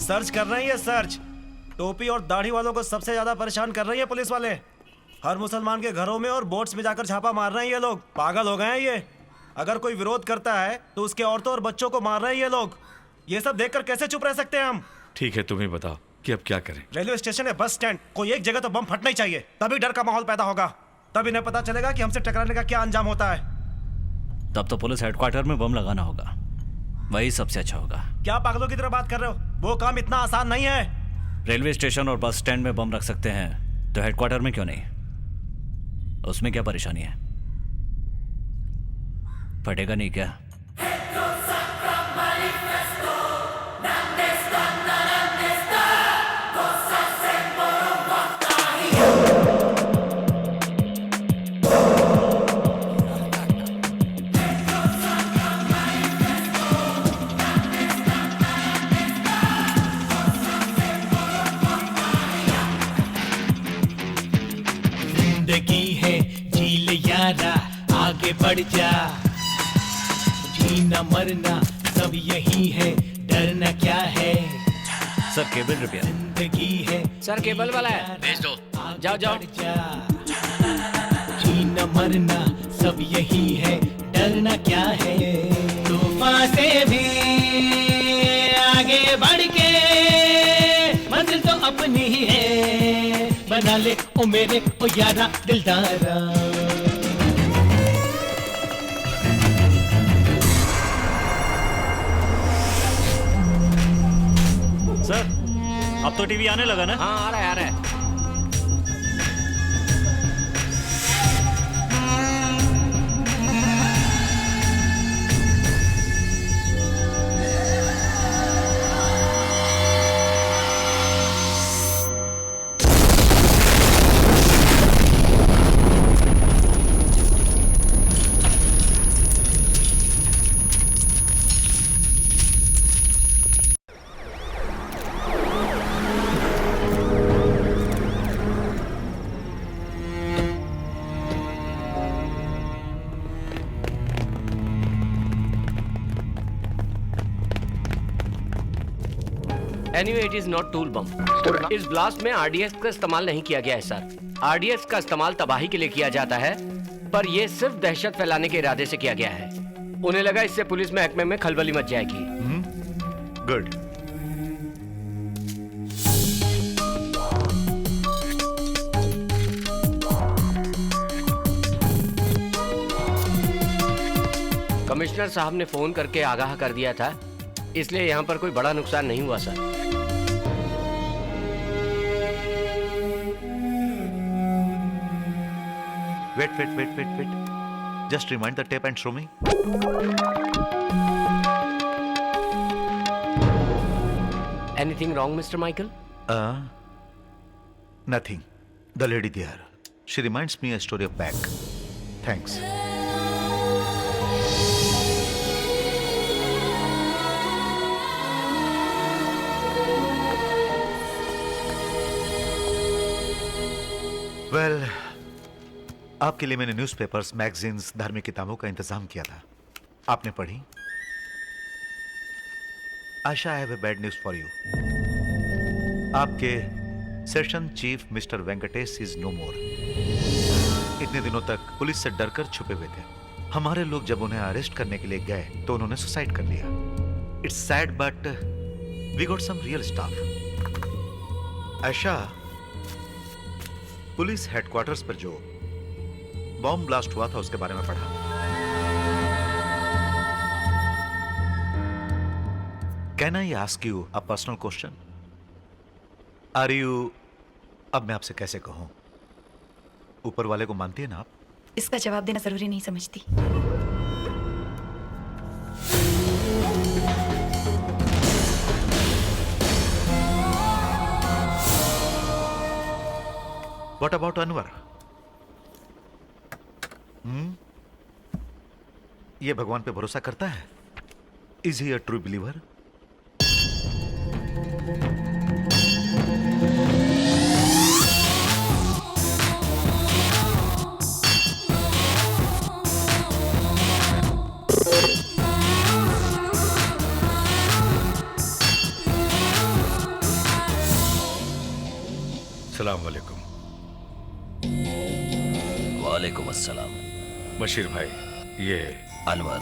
सर्च कर रही है, सर्च। टोपी और दाढ़ी वालों को सबसे ज्यादा परेशान कर रही है पुलिस वाले। हर मुसलमान के घरों में और बोट्स में जाकर छापा मार रहे हैं ये लोग। पागल हो गए हैं ये। अगर कोई विरोध करता है तो उसके औरतों और बच्चों को मार रहे हैं ये लोग। ये सब देखकर कैसे चुप रह सकते हैं हम। ठीक है, तुम ही बताओ कि अब क्या करें। रेलवे स्टेशन है, बस स्टैंड, कोई एक जगह तो बम फटना ही चाहिए। तभी डर का माहौल पैदा होगा। तब इन्हें पता चलेगा कि हमसे टकराने का क्या अंजाम होता है। तब तो पुलिस हेडक्वार्टर में बम लगाना होगा, वही सबसे अच्छा होगा। क्या पागलों की तरह बात कर रहे हो? वो काम इतना आसान नहीं है। रेलवे स्टेशन और बस स्टैंड में बम रख सकते हैं तो हेडक्वार्टर में क्यों नहीं? उसमें क्या परेशानी है? फटेगा नहीं क्या? आगे बढ़ जा। जीना मरना सब यही है, डरना क्या है। Sir cable repair. जिंदगी है सर, केबल वाला है, भेज दो। जाओ जाओ। जीना मरना सब यही है, डरना क्या है। तूफान से भी आगे बढ़ के मंजिल तो अपनी ही है, बना ले ओ मेरे ओ यारा दिलदारा। सर अब तो टीवी आने लगा ना? हाँ आ रहा है, आ रहा है। Anyway it is not tool bomb. इस ब्लास्ट में आरडीएक्स का इस्तेमाल नहीं किया गया है सर। आरडीएक्स का इस्तेमाल तबाही के लिए किया जाता है, पर यह सिर्फ दहशत फैलाने के इरादे से किया गया है। उन्हें लगा इससे पुलिस महकमे में खलबली मच जाएगी। गुड। कमिश्नर साहब ने फोन करके आगाह कर दिया था, इसलिए यहाँ पर कोई बड़ा नुकसान नहीं हुआ sir. Wait. Just rewind the tape and show me. Anything wrong, Mr. Michael? Nothing. The lady there. She reminds me a story of back. Thanks. Well, आपके लिए मैंने न्यूज़पेपर्स, मैगजीन्स, धार्मिक किताबों का इंतजाम किया था। आपने पढ़ी? Asha I have a bad news for you. आपके session chief mister Venkatesh is no more. इतने दिनों तक पुलिस से डरकर छुपे हुए थे। हमारे लोग जब उन्हें अरेस्ट करने के लिए गए तो उन्होंने सुसाइड कर लिया। It's sad but we got some real staff. Asha, police headquarters पर जो बॉम्ब ब्लास्ट हुआ था उसके बारे में पढ़ा। Can I ask you a personal question? Are you, अब मैं आपसे कैसे कहूं, ऊपर वाले को मानती है ना आप? इसका जवाब देना जरूरी नहीं समझती। What about Anwar? ये भगवान पे भरोसा करता है? Is he a true believer? सलाम वालेकुम। वालेकुम अस्सलाम। बशीर भाई, ये अनवर।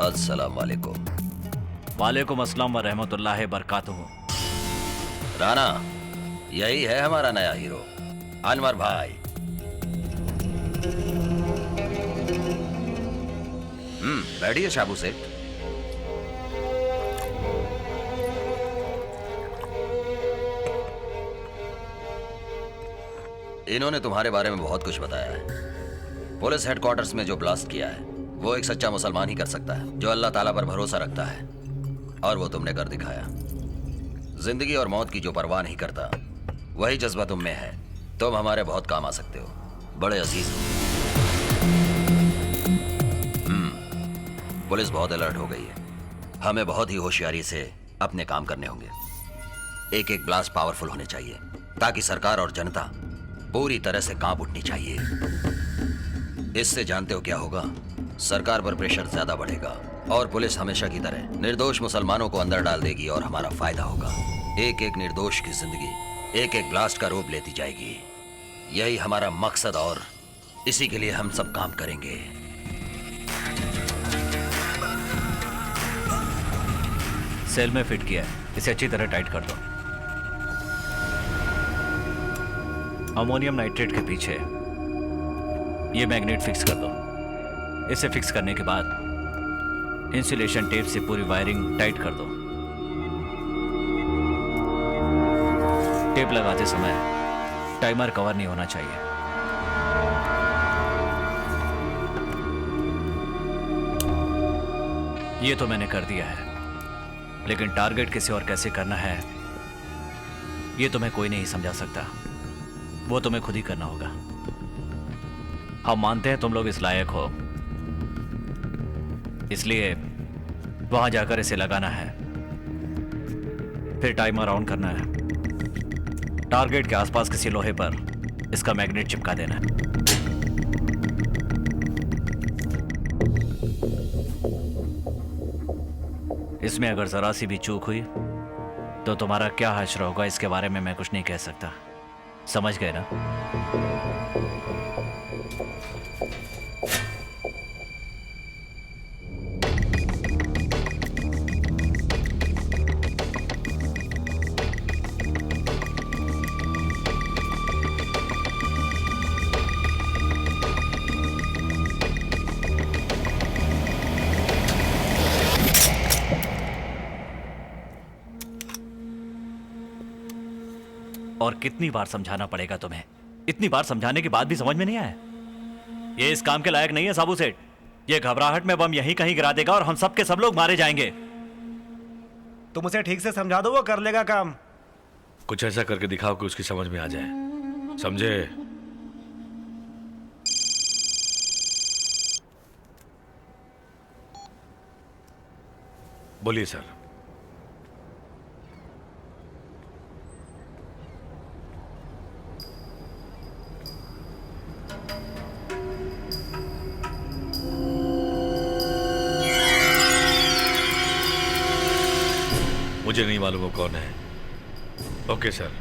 अस्सलाम वालेकुम। वालेकुम अस्सलाम व रहमतुल्लाहि बरकातुहू। राना, यही है हमारा नया हीरो, अनवर भाई। बैठिए शाबू सेठ। इन्होंने तुम्हारे बारे में बहुत कुछ बताया है। पुलिस हेडक्वार्टर्स में जो ब्लास्ट किया है वो एक सच्चा मुसलमान ही कर सकता है, जो अल्लाह ताला पर भरोसा रखता है, और वो तुमने कर दिखाया। जिंदगी और मौत की जो परवाह नहीं करता, वही जज्बा तुम में है। तुम हमारे बहुत काम आ सकते हो, बड़े अजीज हो। पुलिस बहुत अलर्ट हो गई है। हमें बहुत ही होशियारी से अपने काम करने होंगे। एक एक ब्लास्ट पावरफुल होने चाहिए, ताकि सरकार और जनता पूरी तरह से कांप उठनी चाहिए। इससे जानते हो क्या होगा? सरकार पर प्रेशर ज्यादा बढ़ेगा और पुलिस हमेशा की तरह निर्दोष मुसलमानों को अंदर डाल देगी और हमारा फायदा होगा। एक एक निर्दोष की जिंदगी एक एक ब्लास्ट का रूप लेती जाएगी। यही हमारा मकसद और इसी के लिए हम सब काम करेंगे। सेल में फिट किया है, इसे अच्छी तरह टाइट कर दो। अमोनियम नाइट्रेट के पीछे ये मैग्नेट फिक्स कर दो। इसे फिक्स करने के बाद इंसुलेशन टेप से पूरी वायरिंग टाइट कर दो। टेप लगाते समय टाइमर कवर नहीं होना चाहिए। ये तो मैंने कर दिया है, लेकिन टारगेट किसे और कैसे करना है ये तुम्हें कोई नहीं समझा सकता। वो तुम्हें खुद ही करना होगा। हम मानते हैं तुम लोग इस लायक हो, इसलिए वहां जाकर इसे लगाना है, फिर टाइमर ऑन करना है। टारगेट के आसपास किसी लोहे पर इसका मैग्नेट चिपका देना है। इसमें अगर जरा सी भी चूक हुई तो तुम्हारा क्या हश्र होगा इसके बारे में मैं कुछ नहीं कह सकता। समझ गए ना? और कितनी बार समझाना पड़ेगा तुम्हें? इतनी बार समझाने के बाद भी समझ में नहीं आया? ये इस काम के लायक नहीं है साबू सेठ। ये घबराहट में बम यहीं कहीं गिरा देगा और हम सब के सब लोग मारे जाएंगे। तुम उसे ठीक से समझा दो, वो कर लेगा काम। कुछ ऐसा करके दिखाओ कि उसकी समझ में आ जाए, समझे? बोलिए सर। मुझे नहीं मालूम वो कौन है। Okay sir.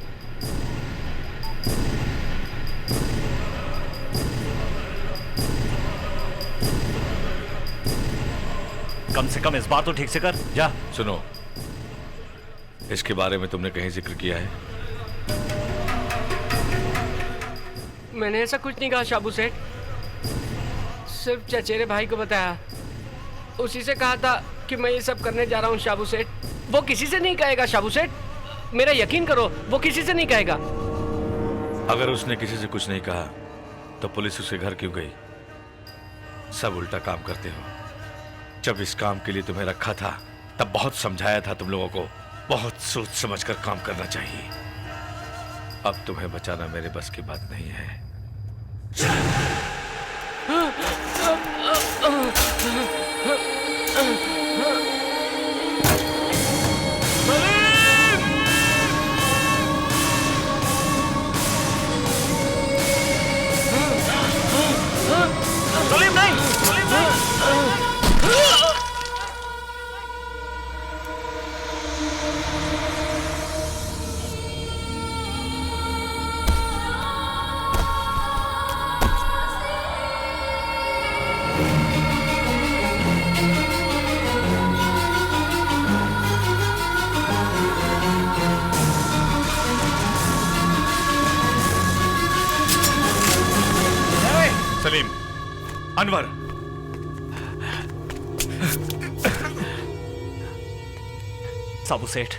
कम से कम इस बार तो ठीक से कर। जा। सुनो, इसके बारे में तुमने कहीं जिक्र किया है? मैंने ऐसा कुछ नहीं कहा शाबू सेठ। सिर्फ चचेरे भाई को बताया। उसी से कहा था कि मैं ये सब करने जा रहा हूँ शाबू सेठ। वो किसी से नहीं कहेगा शाबू सेठ, मेरा यकीन करो, वो किसी से नहीं कहेगा। अगर उसने किसी से कुछ नहीं कहा तो पुलिस उसके घर क्यों गई? सब उल्टा काम करते हो। जब इस काम के लिए तुम्हें रखा था तब बहुत समझाया था तुम लोगों को। बहुत सोच समझकर काम करना चाहिए। अब तुम्हें बचाना मेरे बस की बात नहीं है। सलीम नहीं, सलीम नहीं। सलीम, अनवर, साबू सेठ,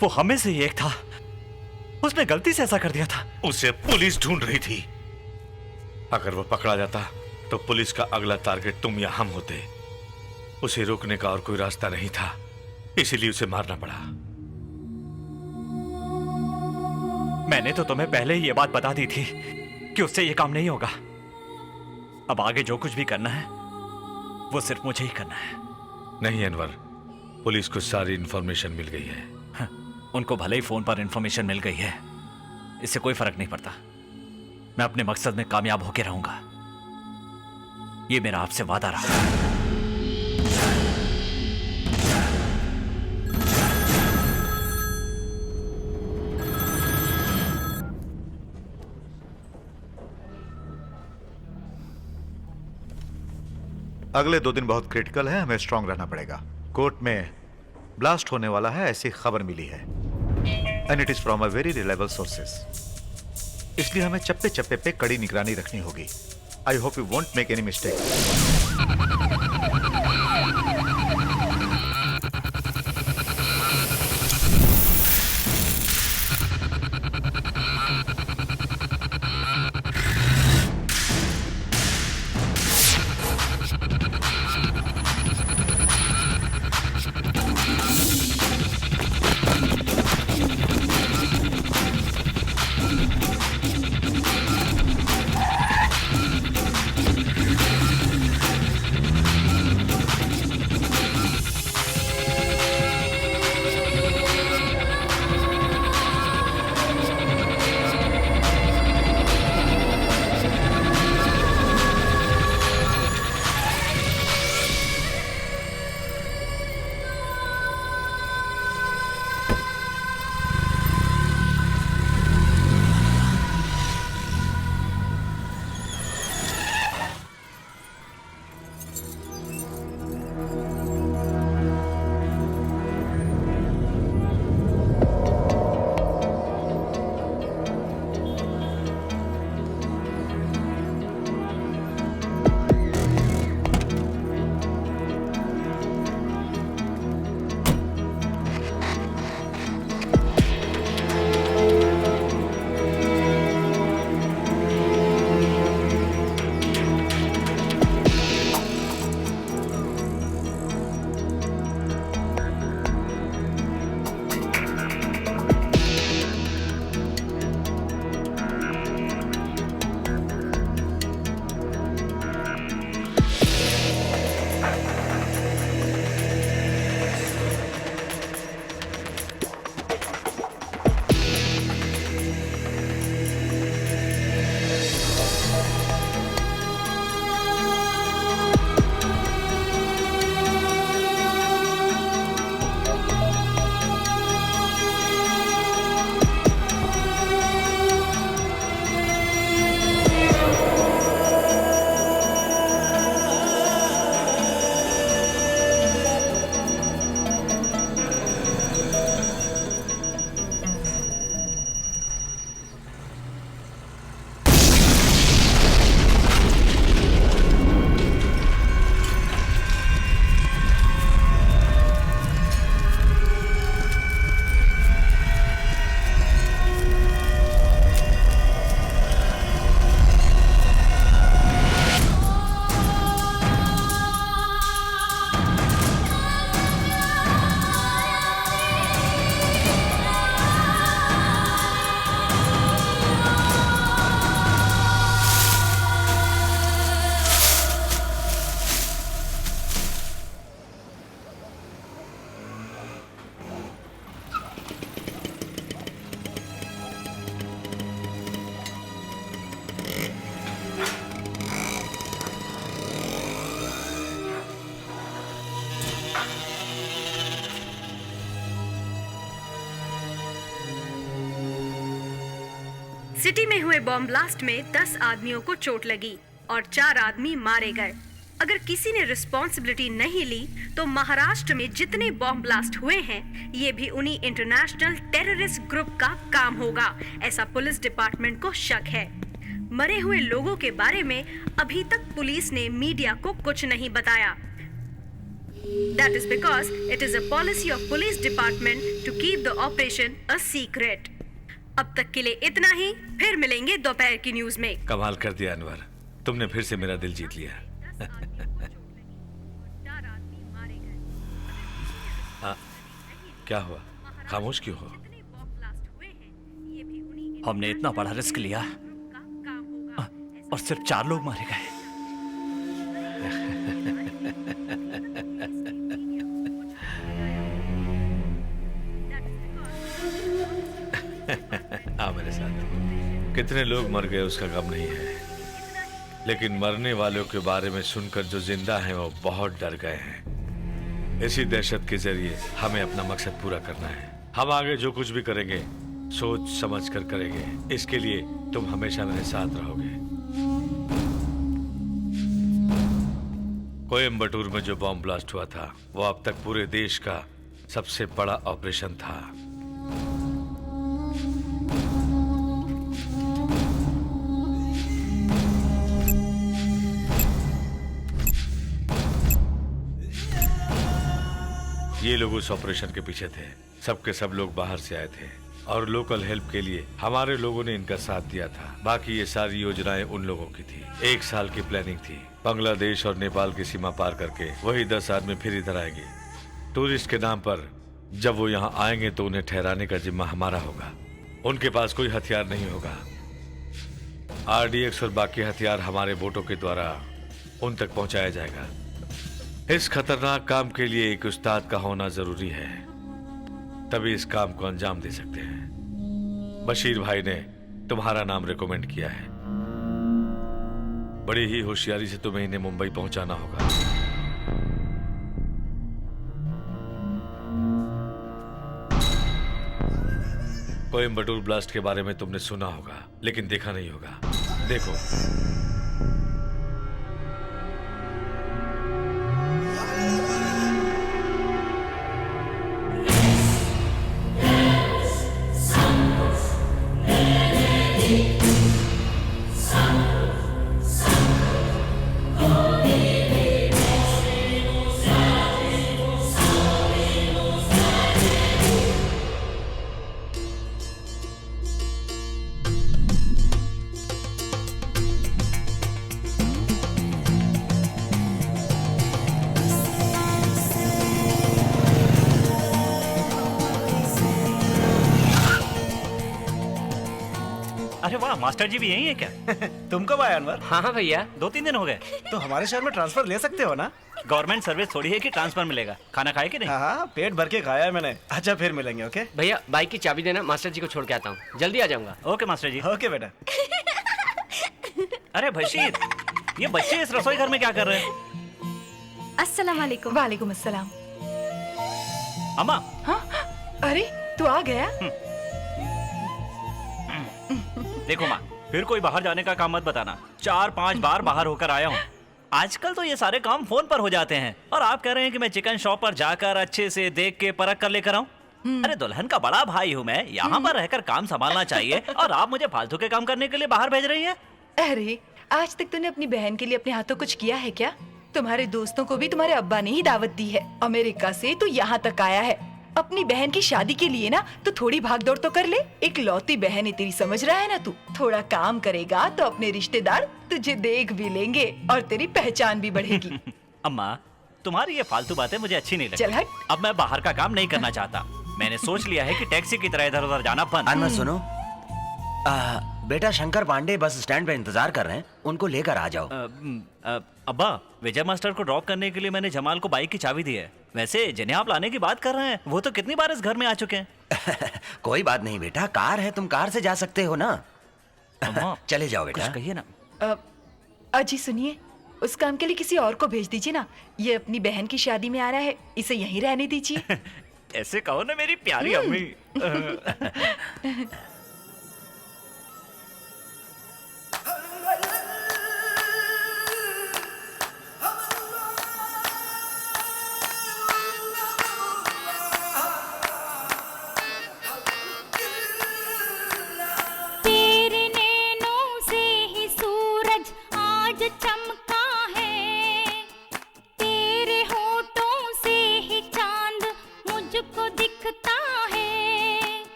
वो हमें से ही एक था। उसने गलती से ऐसा कर दिया था। उसे पुलिस ढूंढ रही थी। अगर वो पकड़ा जाता तो पुलिस का अगला टारगेट तुम या हम होते। उसे रोकने का और कोई रास्ता नहीं था, इसीलिए उसे मारना पड़ा। मैंने तो तुम्हें पहले ही ये बात बता दी थी कि उससे ये काम नहीं होगा। अब आगे जो कुछ भी करना है वो सिर्फ मुझे ही करना है। नहीं अनवर, पुलिस को सारी इंफॉर्मेशन मिल गई है। उनको भले ही फोन पर इंफॉर्मेशन मिल गई है, इससे कोई फर्क नहीं पड़ता। मैं अपने मकसद में कामयाब होकर रहूंगा, ये मेरा आपसे वादा रहा। अगले 2 दिन बहुत क्रिटिकल है, हमें स्ट्रांग रहना पड़ेगा। कोर्ट में ब्लास्ट होने वाला है ऐसी खबर मिली है, and it is from a very reliable sources. इसलिए हमें चप्पे चप्पे पे कड़ी निगरानी रखनी होगी। I hope you won't make any mistake. City में हुए बॉम्ब ब्लास्ट में 10 आदमियों को चोट लगी और 4 आदमी मारे गए। अगर किसी ने रिस्पॉन्सिबिलिटी नहीं ली तो महाराष्ट्र में जितने बॉम्ब ब्लास्ट हुए हैं ये भी उन्हीं इंटरनेशनल टेररिस्ट ग्रुप का काम होगा, ऐसा पुलिस डिपार्टमेंट को शक है। मरे हुए लोगों के बारे में अभी तक पुलिस ने मीडिया को कुछ नहीं बताया। That is because it is a policy of police department to keep the operation a secret. अब तक के लिए इतना ही, फिर मिलेंगे दोपहर की न्यूज में। कमाल कर दिया अनवर, तुमने फिर से मेरा दिल जीत लिया। हाँ, क्या हुआ? खामोश क्यों हो? हमने इतना बड़ा रिस्क लिया और सिर्फ 4 लोग मारे गए। आओ मेरे साथ। कितने लोग मर गए उसका गम नहीं है, लेकिन मरने वालों के बारे में सुनकर जो जिंदा हैं वो बहुत डर गए हैं। इसी दहशत के जरिए हमें अपना मकसद पूरा करना है। हम आगे जो कुछ भी करेंगे सोच समझ कर करेंगे। इसके लिए तुम हमेशा मेरे साथ रहोगे। कोयम्बटूर में जो बॉम्ब ब्लास्ट हुआ था वो अब तक पूरे देश का सबसे बड़ा ऑपरेशन था। ये लोग उस ऑपरेशन के पीछे थे। सबके सब लोग बाहर से आए थे और लोकल हेल्प के लिए हमारे लोगों ने इनका साथ दिया था। बाकी ये सारी योजनाएं उन लोगों की थी। 1 साल की प्लानिंग थी। बांग्लादेश और नेपाल की सीमा पार करके वही 10 आदमी फिर इधर आएंगे टूरिस्ट के नाम पर। जब वो यहाँ आएंगे तो उन्हें ठहराने का जिम्मा हमारा होगा। उनके पास कोई हथियार नहीं होगा। RDX और बाकी हथियार हमारे बोटों के द्वारा उन तक पहुंचाया जाएगा। इस खतरनाक काम के लिए एक उस्ताद का होना जरूरी है, तभी इस काम को अंजाम दे सकते हैं। बशीर भाई ने तुम्हारा नाम रिकमेंड किया है। बड़ी ही होशियारी से तुम्हें इन्हें मुंबई पहुंचाना होगा। कोयम्बटूर ब्लास्ट के बारे में तुमने सुना होगा लेकिन देखा नहीं होगा। देखो, अरे वाह, मास्टर जी भी यही है क्या? तुम कब आए अनवर? हाँ भैया, 2-3 दिन हो गए। तो हमारे शहर में ट्रांसफर ले सकते हो ना? गवर्नमेंट सर्विस थोड़ी है कि ट्रांसफर मिलेगा। खाना खाए कि नहीं? हाँ, पेट भर के खाया है मैंने। अच्छा, फिर मिलेंगे। ओके भैया, बाइक की चाबी देना, मास्टर जी को छोड़ के आता हूँ। जल्दी आ जाऊंगा। ओके मास्टर जी। ओके बेटा। अरे बशीर, ये बच्चे इस रसोई घर में क्या कर रहे हैं? अस्सलाम वालेकुम। वालेकुम अस्सलाम। अम्मा। हाँ? अरे तू आ गया? देखो माँ, फिर कोई बाहर जाने का काम मत बताना। 4-5 बार बाहर होकर आया हूँ। आजकल तो ये सारे काम फोन पर हो जाते हैं और आप कह रहे हैं कि मैं चिकन शॉप पर जाकर अच्छे से देख के परख कर लेकर आऊँ। अरे दुल्हन का बड़ा भाई हूँ मैं, यहाँ पर रहकर काम संभालना चाहिए और आप मुझे फालतू के काम करने के लिए बाहर भेज रही हैं। अरे आज तक तूने अपनी बहन के लिए अपने हाथों कुछ किया है क्या? तुम्हारे दोस्तों को भी तुम्हारे अब्बा ने ही दावत दी है। अमेरिका से तू यहाँ तक आया है अपनी बहन की शादी के लिए ना, तो थोड़ी भाग दौड़ तो कर ले। एक लौती बहन है तेरी, समझ रहा है ना तू? थोड़ा काम करेगा तो अपने रिश्तेदार तुझे देख भी लेंगे और तेरी पहचान भी बढ़ेगी। अम्मा, तुम्हारी ये फालतू बातें मुझे अच्छी नहीं लगती। चल हट। अब मैं बाहर का काम नहीं करना चाहता। मैंने सोच लिया है कि टैक्सी की तरह इधर उधर जाना बंद। अनवर सुनो, बेटा शंकर पांडे बस स्टैंड पे इंतजार कर रहे हैं, उनको लेकर आ जाओ। अब्बा, विजय मास्टर को ड्रॉप करने के लिए मैंने जमाल को बाइक की चाबी दी है। वैसे जिन्हें आप लाने की बात कर रहे हैं वो तो कितनी बार इस घर में आ चुके हैं। कोई बात नहीं बेटा, कार है, तुम कार से जा सकते हो ना। चले जाओ बेटा। कुछ कहिए ना। अजी सुनिए, उस काम के लिए किसी और को भेज दीजिए ना। ये अपनी बहन की शादी में आ रहा है, इसे यहीं रहने दीजिए। ऐसे कहो ना मेरी प्यारी अम्मी।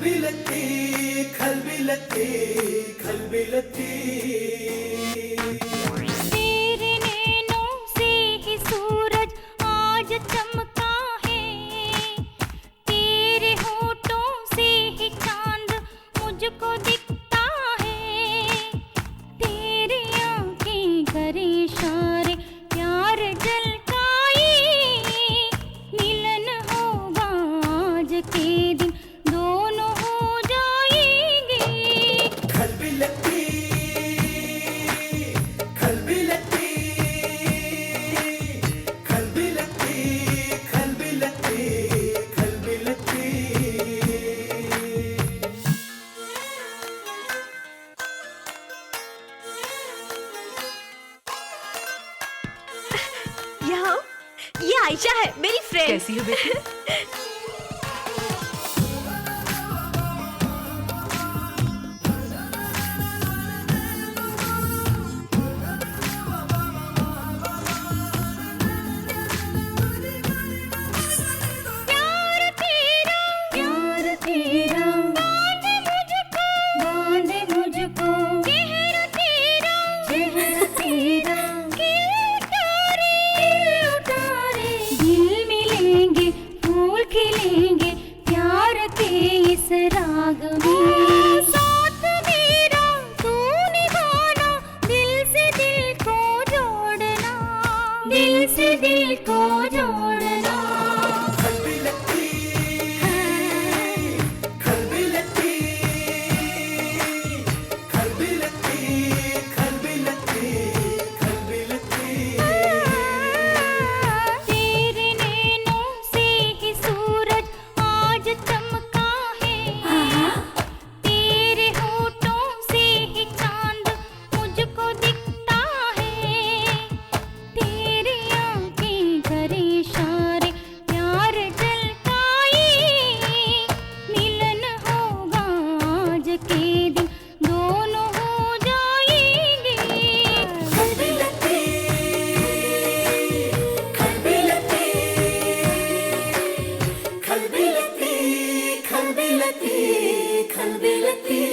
खलबिलती खलबिलती खलबिलती तेरे नैनों से ही सूरज आज चमका है, तेरे होठों से ही चांद मुझको दिखता है, तेरी आंखें करे इशारे प्यार झलकाए, मिलन होगा आज के दिन दोनों हो जाएंगे। खलबिलती खलबिलती खलबिलती खलबिलती खलबिलती यहाँ ये आयशा है मेरी फ्रेंड। कैसी हो बेटी? प्यार तेरा बांधे मुझको चेहरा तेरा दिल उतारे दिल मिलेंगे फूल खिलेंगे प्यार के इस राग में, साथ मेरा तू निभाना दिल से दिल को जोड़ना, दिल से दिल को जोड़ना। खलबिलती खलबिलती खलबिलती खलबिलती खलबिलती तेरे नैनों से ही सूरज आज चमका है, तेरे होठों से ही चांद मुझको दिखता है, तेरी आंखें करे इशारे प्यार झलकाए, मिलन होगा आज के दिन दोनों हो जाएंगे। खलबिलती खलबिलती खलबिलती खलबिलती खलबिलती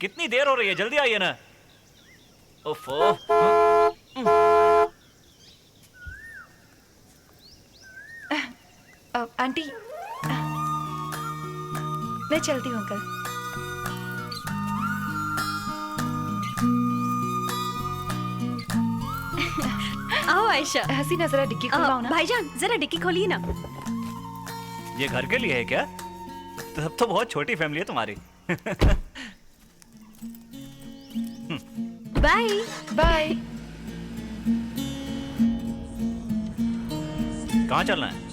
कितनी देर हो रही है, जल्दी आइए ना। ओफो। आंटी मैं चलती हूँ अंकल। आओ आयशा। हसीना जरा डिक्की खुलवाओ ना। भाईजान जरा डिक्की खोलिए ना। ये घर के लिए है क्या? तब तो बहुत छोटी फैमिली है तुम्हारी। Bye bye. कहाँ चलना है?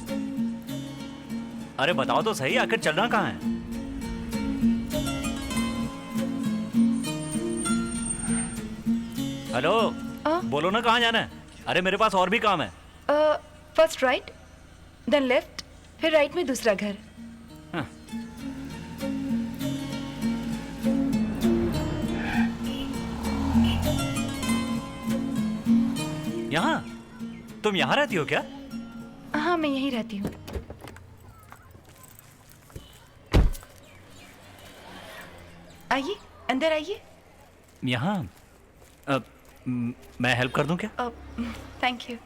अरे बताओ तो सही, आखिर चलना कहाँ है? हेलो, बोलो ना कहाँ जाना है? अरे मेरे पास और भी काम है। फर्स्ट राइट देन लेफ्ट फिर राइट में दूसरा घर। यहाँ? तुम यहाँ रहती हो क्या? हाँ मैं यहीं रहती हूँ। आइए अंदर आइए। यहाँ मैं हेल्प कर दूं क्या? Thank you.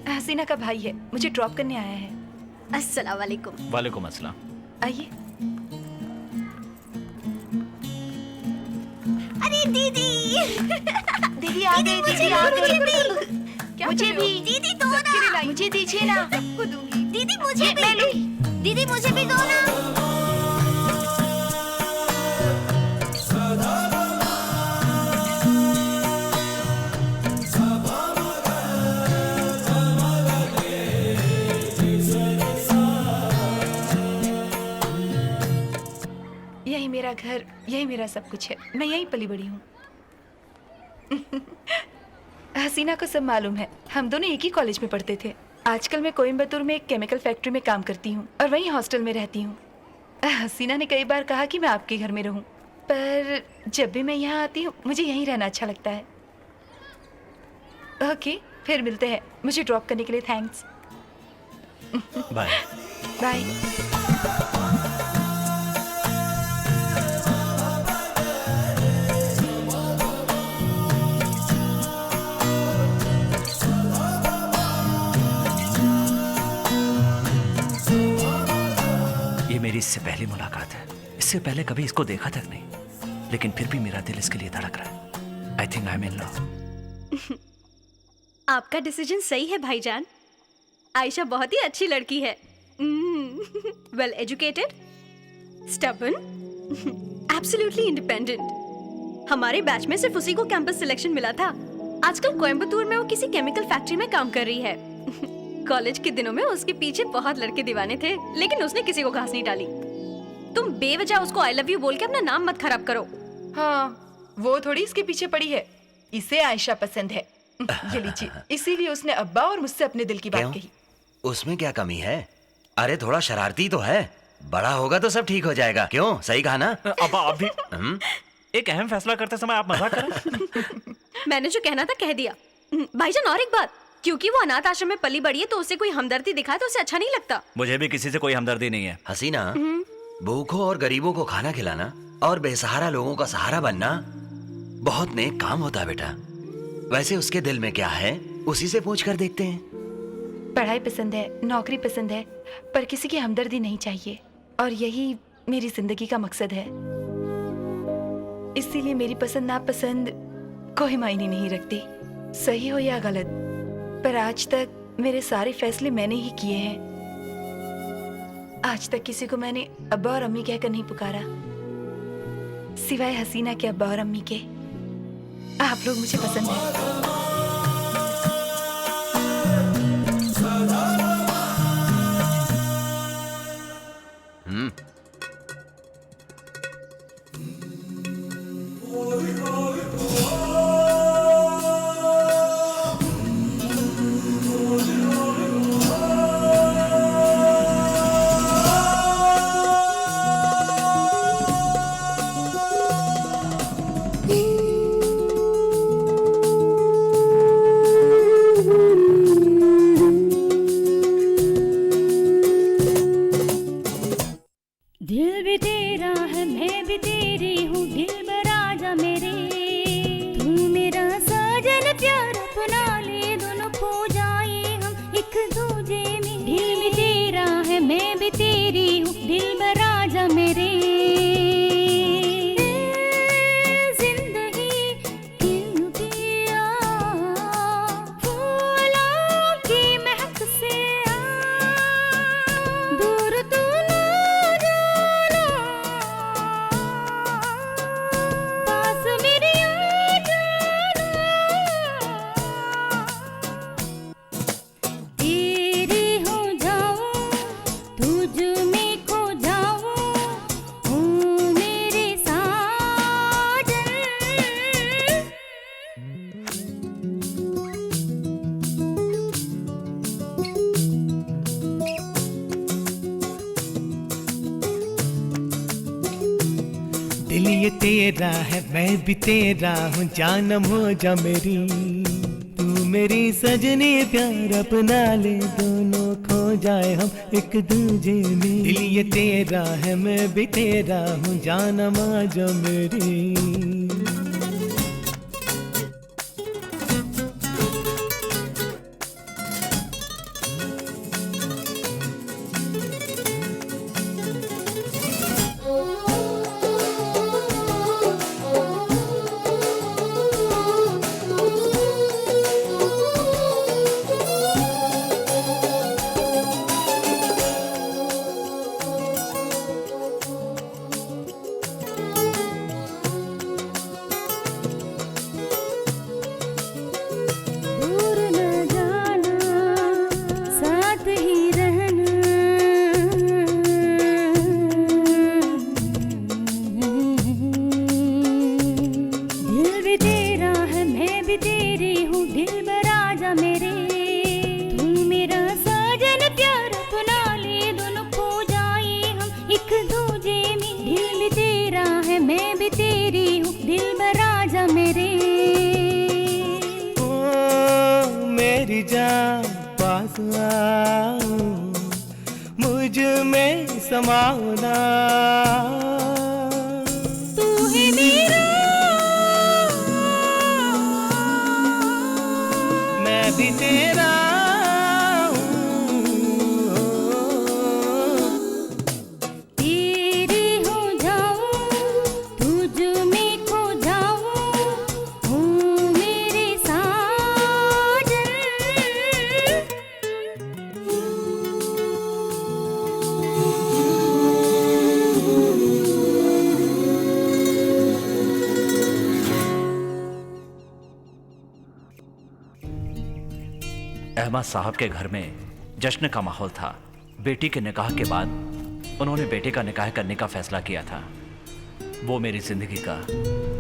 हसीना का भाई है, मुझे ड्रॉप करने आया है। अस्सलाम वालेकुम। वालेकुम अस्सलाम। आइए। अरे दीदी दीदी आ गई। दीदी आ गई। मुझे भी दीदी दो ना। मुझे दीजिए ना। सबको दूंगी। दीदी मुझे भी। दीदी मुझे भी दो ना। यही मेरा घर, यही मेरा सब कुछ है। मैं यहीं पली बड़ी हूँ। हसीना को सब मालूम है, हम दोनों एक ही कॉलेज में पढ़ते थे। आजकल मैं कोयम्बतूर में एक केमिकल फैक्ट्री में काम करती हूँ और वहीं हॉस्टल में रहती हूँ। हसीना ने कई बार कहा कि मैं आपके घर में रहूँ, पर जब भी मैं यहाँ आती हूँ मुझे यहीं रहना अच्छा लगता है। ओके, फिर मिलते हैं। मुझे ड्रॉप करने के लिए थैंक्स। Bye bye. ये मेरी इससे पहली मुलाकात है। इससे पहले कभी इसको देखा तक नहीं, लेकिन फिर भी मेरा दिल इसके लिए धड़क रहा है। I think I am in love. आपका डिसीजन सही है भाईजान। आयशा बहुत ही अच्छी लड़की है। Well educated, stubborn, absolutely independent. हमारे बैच में सिर्फ उसी को कैंपस सिलेक्शन मिला था। आजकल कोयम्बतूर में वो किसी केमिकल फैक्ट्री में काम कर रही है। कॉलेज के दिनों में उसके पीछे बहुत लड़के दीवाने थे, लेकिन उसने किसी को घास नहीं डाली। तुम बेवजह उसको आई लव यू बोल के अपना नाम मत खराब करो। हाँ, वो थोड़ी इसके पीछे पड़ी है। इसे आयशा पसंद है। ये लीजिए, इसीलिए उसने अब्बा और मुझसे अपने दिल की बात कही। उसमें क्या कमी है? अरे थोड़ा शरारती तो है, बड़ा होगा तो सब ठीक हो जाएगा। क्यों, सही कहा ना? अब्बा आप भी एक अहम फैसला करते समय आप मजाक कर रहे हैं। मैंने जो कहना था कह दिया। भाईजान और एक बात, क्योंकि वो अनाथ आश्रम में पली बड़ी है तो उसे कोई हमदर्दी दिखाए तो उसे अच्छा नहीं लगता। मुझे भी किसी से कोई हमदर्दी नहीं है। हसीना, भूखों और गरीबों को खाना खिलाना और बेसहारा लोगों का सहारा बनना बहुत नेक काम होता है बेटा। वैसे उसके दिल में क्या है, उसी से पूछ कर देखते हैं। पढ़ाई पसंद है, नौकरी पसंद है, पर किसी की हमदर्दी नहीं चाहिए, और यही मेरी जिंदगी का मकसद है। इसीलिए मेरी पसंद नापसंद कोई मायने नहीं रखती, सही हो या गलत। पर आज तक मेरे सारे फैसले मैंने ही किए हैं। आज तक किसी को मैंने अब्बा और अम्मी कहकर नहीं पुकारा, सिवाय हसीना के अब्बा और अम्मी के। आप लोग मुझे पसंद हैं। दिल भी तेरा है, मैं भी तेरी हूँ, दिल बराजा मेरे। तू मेरा साजन प्यार अपना ले, दोनों खो जाए हम एक दूजे में। दिल भी तेरा है, मैं भी तेरी हूँ, दिल बराजा मेरे। दिल ये तेरा है, मैं भी तेरा हूँ, जानम हो जा मेरी। तू मेरी सजनी प्यार अपना ले, दोनों खो जाए हम एक दूजे में। दिल ये तेरा है, मैं भी तेरा हूँ, जानम आ जा मेरी। भी तेरी हूँ दिलबरा जा मेरे। ओ मेरी जान पास आओ, मुझ में समाओ ना। तू है मेरा, मैं भी तेरा। अहमद साहब के घर में जश्न का माहौल था। बेटी के निकाह के बाद उन्होंने बेटे का निकाह करने का फैसला किया था। वो मेरी जिंदगी का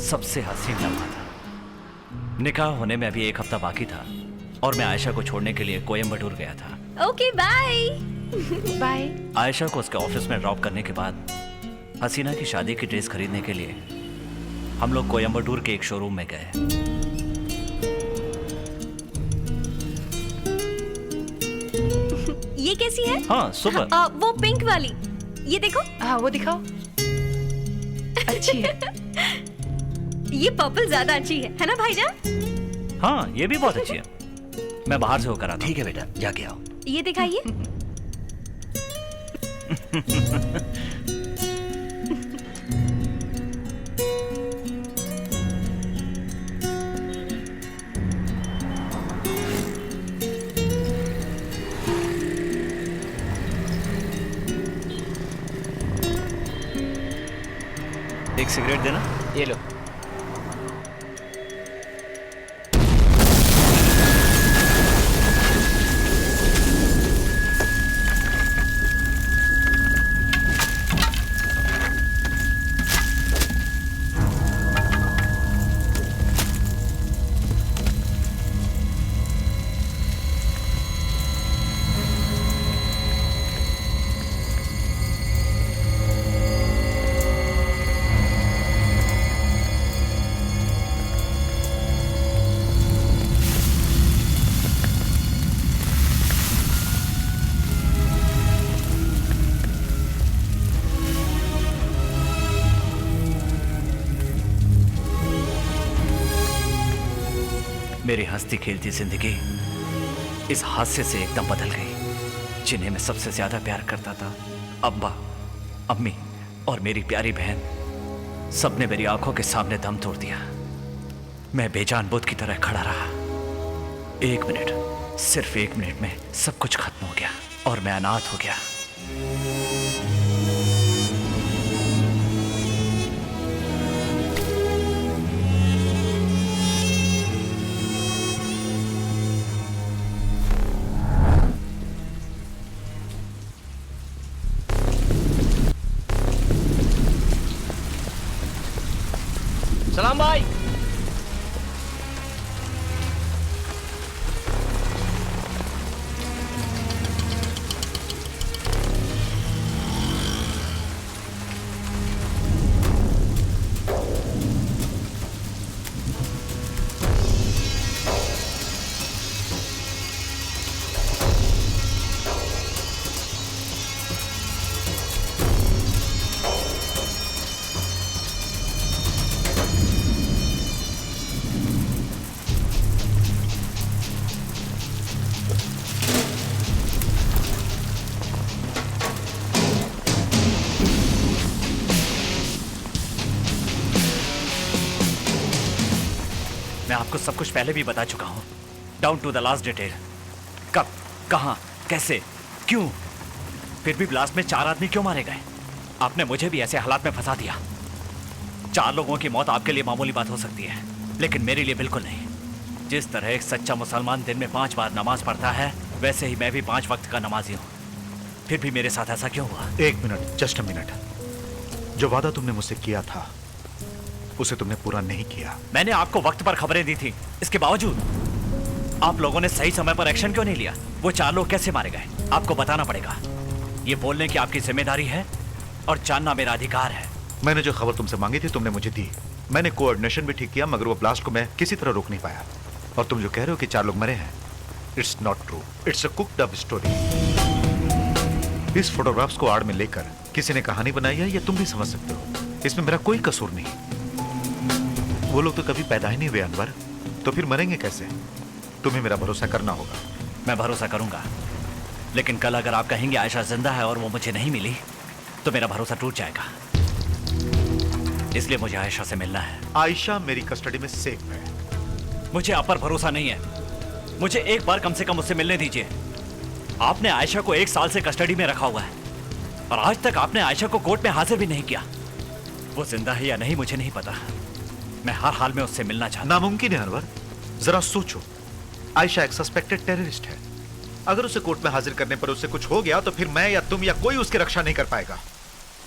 सबसे हसीन लम्हा था। निकाह होने में अभी 1 हफ्ता बाकी था और मैं आयशा को छोड़ने के लिए कोयम्बटूर गया था। Okay bye. बाय। आयशा को उसके ऑफिस में ड्रॉप करने के बाद हसीना की शादी की ड्रेस खरीदने के लिए हम लोग कोयम्बटूर के एक शोरूम में गए। ये कैसी है? हाँ सुपर। वो पिंक वाली, ये देखो। हाँ वो दिखाओ। अच्छी है। ये पर्पल ज्यादा अच्छी है ना भाईजान? हाँ ये भी बहुत अच्छी है। मैं बाहर से होकर आता। ठीक है बेटा, जाके आओ। ये दिखाइए। एक सिगरेट देना। ये लो। मेरी हंसती खेलती जिंदगी इस हादसे से एकदम बदल गई। जिन्हें मैं सबसे ज्यादा प्यार करता था, अब्बा, अम्मी और मेरी प्यारी बहन, सबने मेरी आंखों के सामने दम तोड़ दिया। मैं बेजान बुद्ध की तरह खड़ा रहा। 1 मिनट, सिर्फ 1 मिनट में सब कुछ खत्म हो गया और मैं अनाथ हो गया। सलाम भाई। मैं आपको सब कुछ पहले भी बता चुका हूं, down to the last detail. कब, कहां, कैसे, क्यों। फिर भी ब्लास्ट में 4 आदमी क्यों मारे गए? आपने मुझे भी ऐसे हालात में फंसा दिया। 4 लोगों की मौत आपके लिए मामूली बात हो सकती है, लेकिन मेरे लिए बिल्कुल नहीं। जिस तरह एक सच्चा मुसलमान दिन में 5 बार नमाज पढ़ता है, वैसे ही मैं भी 5 वक्त का नमाजी हूँ। फिर भी मेरे साथ ऐसा क्यों हुआ? 1 मिनट, जस्ट अ मिनट। जो वादा तुमने मुझसे किया था उसे तुमने पूरा नहीं किया। मैंने आपको वक्त पर खबरें दी थी, इसके बावजूद आप लोगों ने सही समय पर एक्शन क्यों नहीं लिया? वो 4 लोग कैसे मारे गए आपको बताना पड़ेगा। ये बोलने की आपकी जिम्मेदारी है और जानना मेरा अधिकार है। मैंने जो खबर तुमसे मांगी थी तुमने मुझे दी। मैंने कोऑर्डिनेशन भी ठीक किया, मगर वो ब्लास्ट को मैं किसी तरह रोक नहीं पाया। और तुम जो कह रहे हो कि 4 लोग मरे हैं, it's not true, it's a cooked up story. इस फोटोग्राफ्स को आड़ में लेकर किसी ने कहानी बनाई है, ये तुम भी समझ सकते हो। इसमें मेरा कोई कसूर नहीं। वो लोग तो कभी पैदा ही नहीं हुए अनवर, तो फिर मरेंगे कैसे? तुम्हें मेरा भरोसा करना होगा। मैं भरोसा करूंगा, लेकिन कल अगर आप कहेंगे आयशा जिंदा है और वो मुझे नहीं मिली तो मेरा भरोसा टूट जाएगा। इसलिए मुझे आयशा से मिलना है। आयशा मेरी कस्टडी में सेफ है। मुझे आप पर भरोसा नहीं है। मुझे एक बार कम से कम उससे मिलने दीजिए। आपने आयशा को 1 साल से कस्टडी में रखा हुआ है और आज तक आपने आयशा को कोर्ट में हाजिर भी नहीं किया। वो जिंदा है या नहीं मुझे नहीं पता। मैं हर हाल में उससे मिलना चाहता हूं। नामुमकिन है अनवर, जरा सोचो। आयशा एक सस्पेक्टेड टेररिस्ट है। अगर उसे कोर्ट में हाजिर करने पर उससे कुछ हो गया तो फिर मैं या तुम या कोई उसकी रक्षा नहीं कर पाएगा।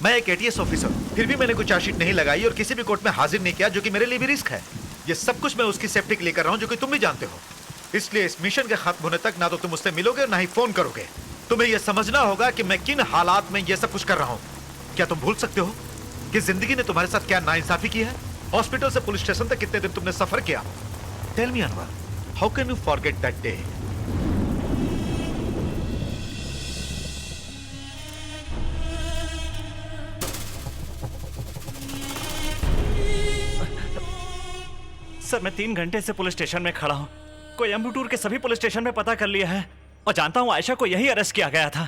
मैं एक ATS ऑफिसर, फिर भी मैंने कोई चार्जशीट नहीं लगाई और किसी भी कोर्ट में हाजिर नहीं किया, जो कि मेरे लिए भी रिस्क है। ये सब कुछ मैं उसकी सेफ्टी के लिए कर रहा हूं, जो कि तुम भी जानते हो। इसलिए इस मिशन के खत्म होने तक ना तो तुम उससे मिलोगे और ना ही फोन करोगे। तुम्हें यह समझना होगा कि मैं किन हालात में यह सब कुछ कर रहा हूं। क्या तुम भूल सकते हो कि जिंदगी ने तुम्हारे साथ क्या नाइंसाफी की है? हॉस्पिटल से पुलिस स्टेशन तक कितने दिन तुमने सफर किया? Tell me Anwar, how can you forget that day? Sir, मैं 3 घंटे से पुलिस स्टेशन में खड़ा हूं। कोयम्बटूर के सभी पुलिस स्टेशन में पता कर लिया है और जानता हूं आयशा को यही अरेस्ट किया गया था।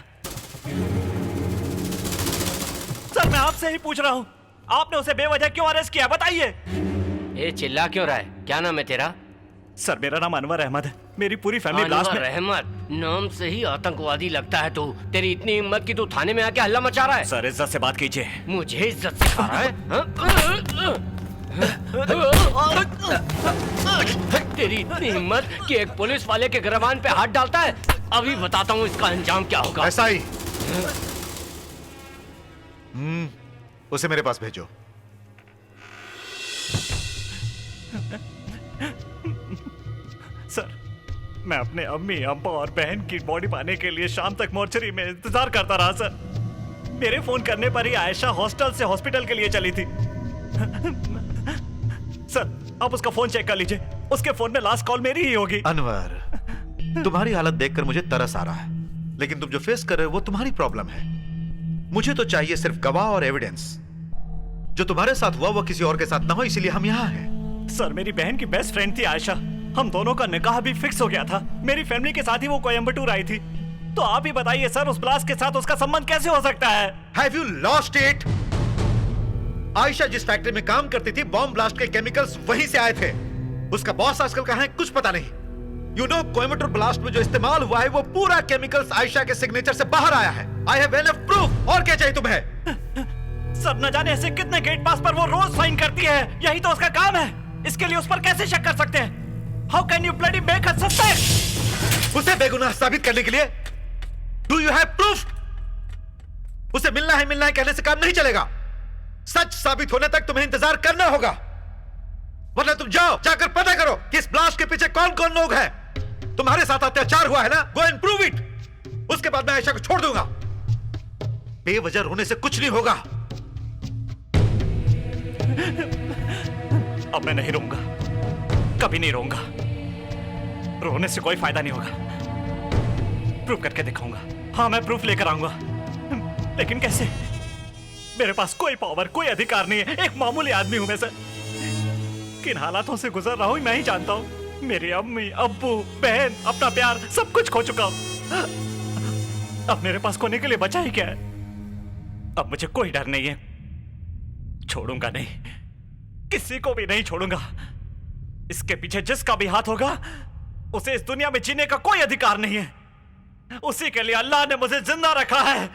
सर, मैं आपसे ही पूछ रहा हूं, आपने उसे बेवजह क्यों अरेस्ट किया? बताइए। ये चिल्ला क्यों रहा है? क्या नाम है तेरा? सर, मेरा नाम अनवर अहमद है। मेरी पूरी फैमिली ब्लास्ट में। अनवर अहमद नाम से ही आतंकवादी लगता है तू। तेरी इतनी हिम्मत कि तू थाने में आके हल्ला मचा रहा है। सर, इज्जत से बात कीजिए। मुझे इज्जत सिखा रहा है? तेरी इतनी हिम्मत कि एक पुलिस वाले के गिरबान पे हाथ डालता है? अभी बताता हूँ इसका अंजाम क्या होगा। ऐसा ही। उसे मेरे पास भेजो। सर, मैं अपने अम्मी, अब्बा और बहन की बॉडी पाने के लिए शाम तक मोर्चरी में इंतजार करता रहा। सर, मेरे फोन करने पर ही आयशा हॉस्टल से हॉस्पिटल के लिए चली थी। सर, आप उसका फोन चेक कर लीजिए। उसके फोन में लास्ट कॉल मेरी ही होगी। अनवर, तुम्हारी हालत देखकर मुझे तरस आ रहा है, लेकिन तुम जो फेस कर रहे हो वो तुम्हारी प्रॉब्लम है। मुझे तो चाहिए सिर्फ गवाह और एविडेंस। जो तुम्हारे साथ हुआ वो किसी और के साथ ना हो, इसीलिए हम यहाँ हैं। सर, मेरी बहन की बेस्ट फ्रेंड थी आयशा। हम दोनों का निकाह भी फिक्स हो गया था। मेरी फैमिली के साथ ही वो कोयम्बटूर आई थी। तो आप ही बताइए सर, उस ब्लास्ट के साथ उसका संबंध कैसे हो सकता है? Have you lost it? Ayesha जिस फैक्ट्री में काम करती थी, बॉम्ब ब्लास्ट के केमिकल्स वहीं से आए थे। उसका बॉस आजकल कहाँ है कुछ पता नहीं। You know, कोयम्बटूर ब्लास्ट में जो इस्तेमाल हुआ है वो पूरा केमिकल्स आयशा के सिग्नेचर से बाहर आया है। I have enough proof। और क्या चाहिए तुम्हें? सर, न जाने ऐसे कितने गेट पास पर वो रोज साइन करती है। यही तो उसका काम है। इसके लिए उस पर कैसे शक कर सकते हैं? How can you bloody make her suspect? उसे बेगुनाह साबित करने के लिए Do you have proof? उसे मिलना है कहने से काम नहीं चलेगा। सच साबित होने तक तुम्हें इंतजार करना होगा, वरना तुम जाकर पता करो कि इस ब्लास्ट के पीछे कौन कौन लोग हैं। तुम्हारे साथ अत्याचार हुआ है ना, गो एंड प्रूव इट। उसके बाद मैं आयशा को छोड़ दूंगा। बेवजह रोने से कुछ नहीं होगा। अब मैं नहीं रोऊंगा, कभी नहीं रोऊंगा। रोने से कोई फायदा नहीं होगा। प्रूफ करके दिखाऊंगा। हाँ, मैं प्रूफ लेकर आऊंगा, लेकिन कैसे? मेरे पास कोई पावर, कोई अधिकार नहीं है। एक मामूली आदमी हूं मैं सर। किन हालातों से गुजर रहा हूं मैं ही जानता हूं। मेरी अम्मी, अब्बू, बहन, अपना प्यार सब कुछ खो चुका हूं। अब मेरे पास खोने के लिए बचा ही क्या है? अब मुझे कोई डर नहीं है। छोड़ूंगा नहीं, किसी को भी नहीं छोड़ूंगा। इसके पीछे जिसका भी हाथ होगा उसे इस दुनिया में जीने का कोई अधिकार नहीं है। उसी के लिए अल्लाह ने मुझे जिंदा रखा है।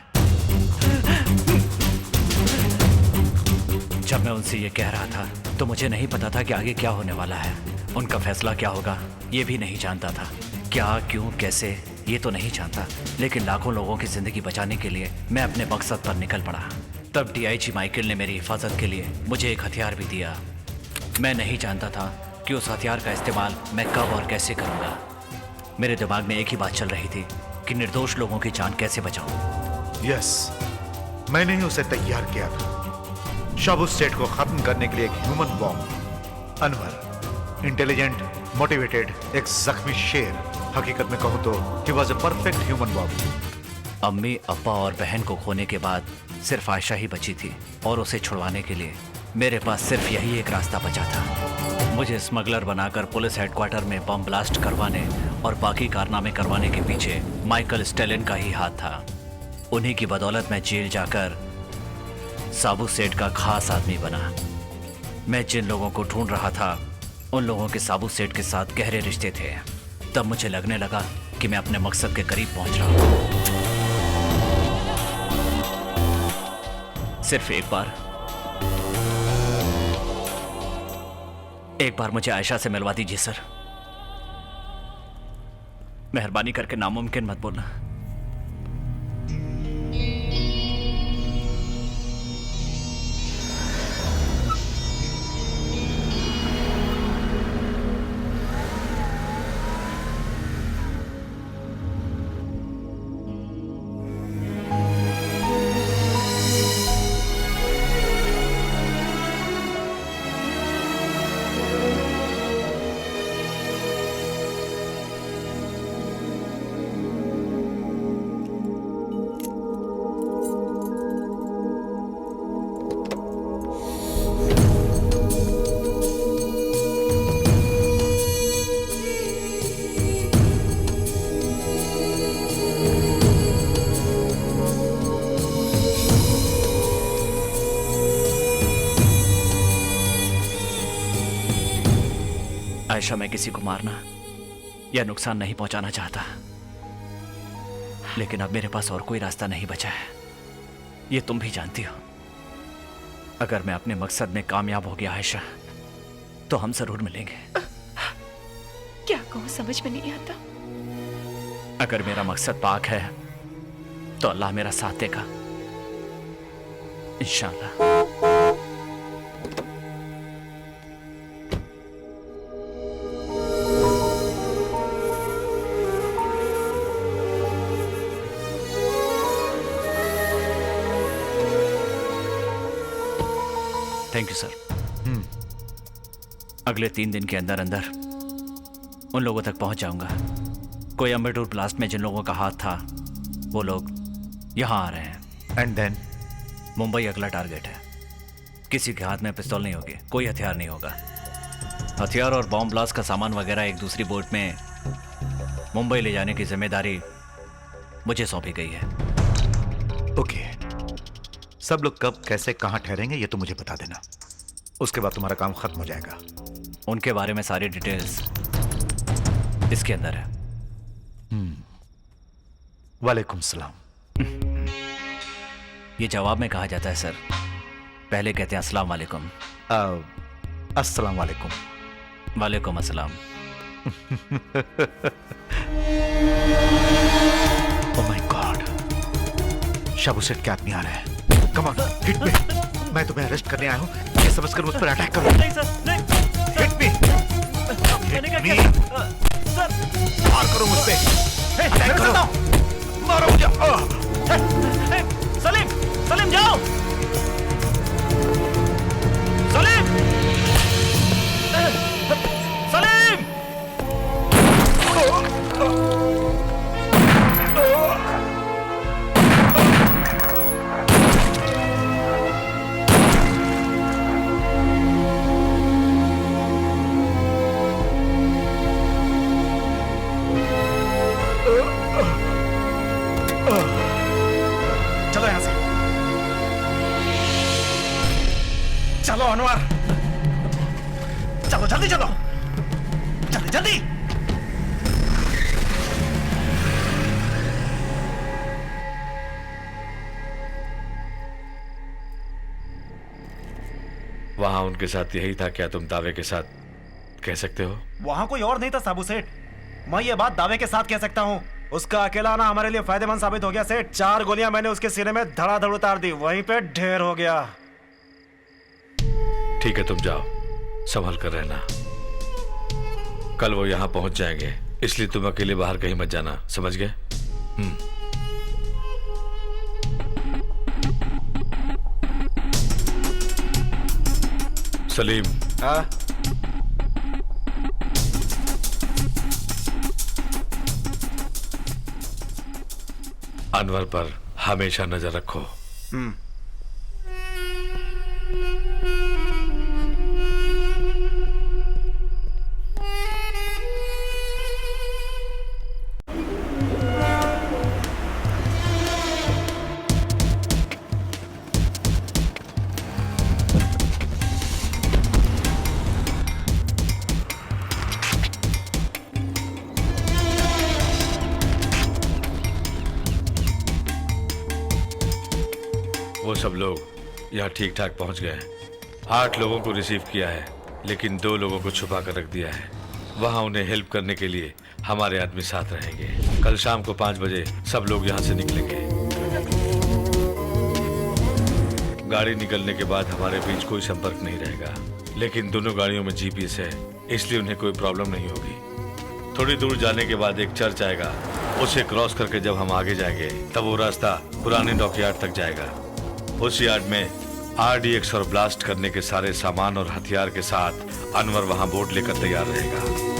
जब मैं उनसे ये कह रहा था तो मुझे नहीं पता था कि आगे क्या होने वाला है। उनका फैसला क्या होगा ये भी नहीं जानता था। क्या, क्यों, कैसे, ये तो नहीं जानता, लेकिन लाखों लोगों की जिंदगी बचाने के लिए मैं अपने मकसद पर निकल पड़ा। तब DIG माइकल ने मेरी हिफाजत के लिए मुझे एक हथियार भी दिया। मैं नहीं जानता था कि उस हथियार का इस्तेमाल मैं कब और कैसे करूंगा। मेरे दिमाग में एक ही बात चल रही थी कि निर्दोष लोगों की जान कैसे बचाऊं। यस, मैंने ही उसे तैयार किया था। शाबू सेठ को खत्म करने के लिए एक human bomb. Anwar intelligent, motivated, एक जख्मी शेर। हकीकत में कहूं तो he was a perfect human bomb. अम्मी, अब्बा और बहन को खोने के बाद सिर्फ आयशा ही बची थी और उसे छुड़वाने के लिए मेरे पास सिर्फ यही एक रास्ता बचा था। मुझे स्मगलर बनाकर पुलिस हेडक्वार्टर में बम ब्लास्ट करवाने और बाकी कारनामे करवाने के पीछे माइकल स्टेलिन का ही हाथ था। उन्हीं की बदौलत मैं जेल जाकर साबू सेठ का खास आदमी बना। मैं जिन लोगों को ढूंढ रहा था उन लोगों के साबू सेठ के साथ गहरे रिश्ते थे। तब मुझे लगने लगा कि मैं अपने मकसद के करीब पहुंच रहा हूं। सिर्फ एक बार मुझे आयशा से मिलवा दीजिए सर। मेहरबानी करके नामुमकिन मत बोलना। आयशा, मैं किसी को मारना या नुकसान नहीं पहुंचाना चाहता, लेकिन अब मेरे पास और कोई रास्ता नहीं बचा है। ये तुम भी जानती हो। अगर मैं अपने मकसद में कामयाब हो गया आयशा, तो हम जरूर मिलेंगे। क्या कहूं समझ में नहीं आता। अगर मेरा मकसद पाक है तो अल्लाह मेरा साथ देगा इंशाअल्लाह। Thank you sir. अगले 3 दिन के अंदर अंदर उन लोगों तक पहुंच जाऊंगा। कोयम्बटूर ब्लास्ट में जिन लोगों का हाथ था वो लोग यहां आ रहे हैं। एंड देन मुंबई अगला टारगेट है। किसी के हाथ में पिस्तौल नहीं होगी, कोई हथियार नहीं होगा। हथियार और बॉम्ब ब्लास्ट का सामान वगैरह एक दूसरी बोट में मुंबई ले जाने की जिम्मेदारी मुझे सौंपी गई है। ओके, सब लोग कब, कैसे, कहां ठहरेंगे ये तो मुझे बता देना। उसके बाद तुम्हारा काम खत्म हो जाएगा। उनके बारे में सारी डिटेल्स इसके अंदर है। वालेकुम सलाम। ये जवाब में कहा जाता है सर। पहले कहते हैं अस्सलाम वालेकुम। अस्सलाम वालेकुम। वालेकुम अस्सलाम। ओह माय गॉड, शाबू सेठ के आदमी आ रहे हैं। Come on, hit me. मैं तुम्हें अरेस्ट करने आया हूं, ये समझकर मुझ पर अटैक करो। नहीं सर, नहीं। Hit me. मैंने क्या किया? सर, मार करो मुझ पे। अटैक करो, मारो मुझे। सलीम, सलीम जाओ। सलीम, सलीम। चलो यहां से, चलो अनवर, चलो जल्दी चलो, जल्दी जल्दी। वहां उनके साथ यही था क्या तुम दावे के साथ कह सकते हो? वहां कोई और नहीं था साबू सेठ। मैं ये बात दावे के साथ कह सकता हूँ। उसका अकेला आना हमारे लिए फायदेमंद साबित हो गया सेठ। 4 गोलियां मैंने उसके सीने में धड़ाधड़ उतार दी, वहीं पे ढेर हो गया। ठीक है, तुम जाओ, संभल कर रहना। कल वो यहां पहुंच जाएंगे, इसलिए तुम अकेले बाहर कहीं मत जाना, समझ गए? सलीम। हाँ? अनवर पर हमेशा नजर रखो। वो सब लोग यहाँ ठीक ठाक पहुँच गए। 8 लोगों को रिसीव किया है, लेकिन 2 लोगों को छुपा कर रख दिया है। वहाँ उन्हें हेल्प करने के लिए हमारे आदमी साथ रहेंगे। कल शाम को 5 बजे सब लोग यहाँ से निकलेंगे। गाड़ी निकलने के बाद हमारे बीच कोई संपर्क नहीं रहेगा, लेकिन दोनों गाड़ियों में जीपीएस है, इसलिए उन्हें कोई प्रॉब्लम नहीं होगी। थोड़ी दूर जाने के बाद एक चर्च आएगा, उसे क्रॉस करके जब हम आगे जाएंगे तब वो रास्ता पुराने डॉकयार्ड तक जाएगा। उस यार्ड में RDX और ब्लास्ट करने के सारे सामान और हथियार के साथ अनवर वहां बोट लेकर तैयार रहेगा।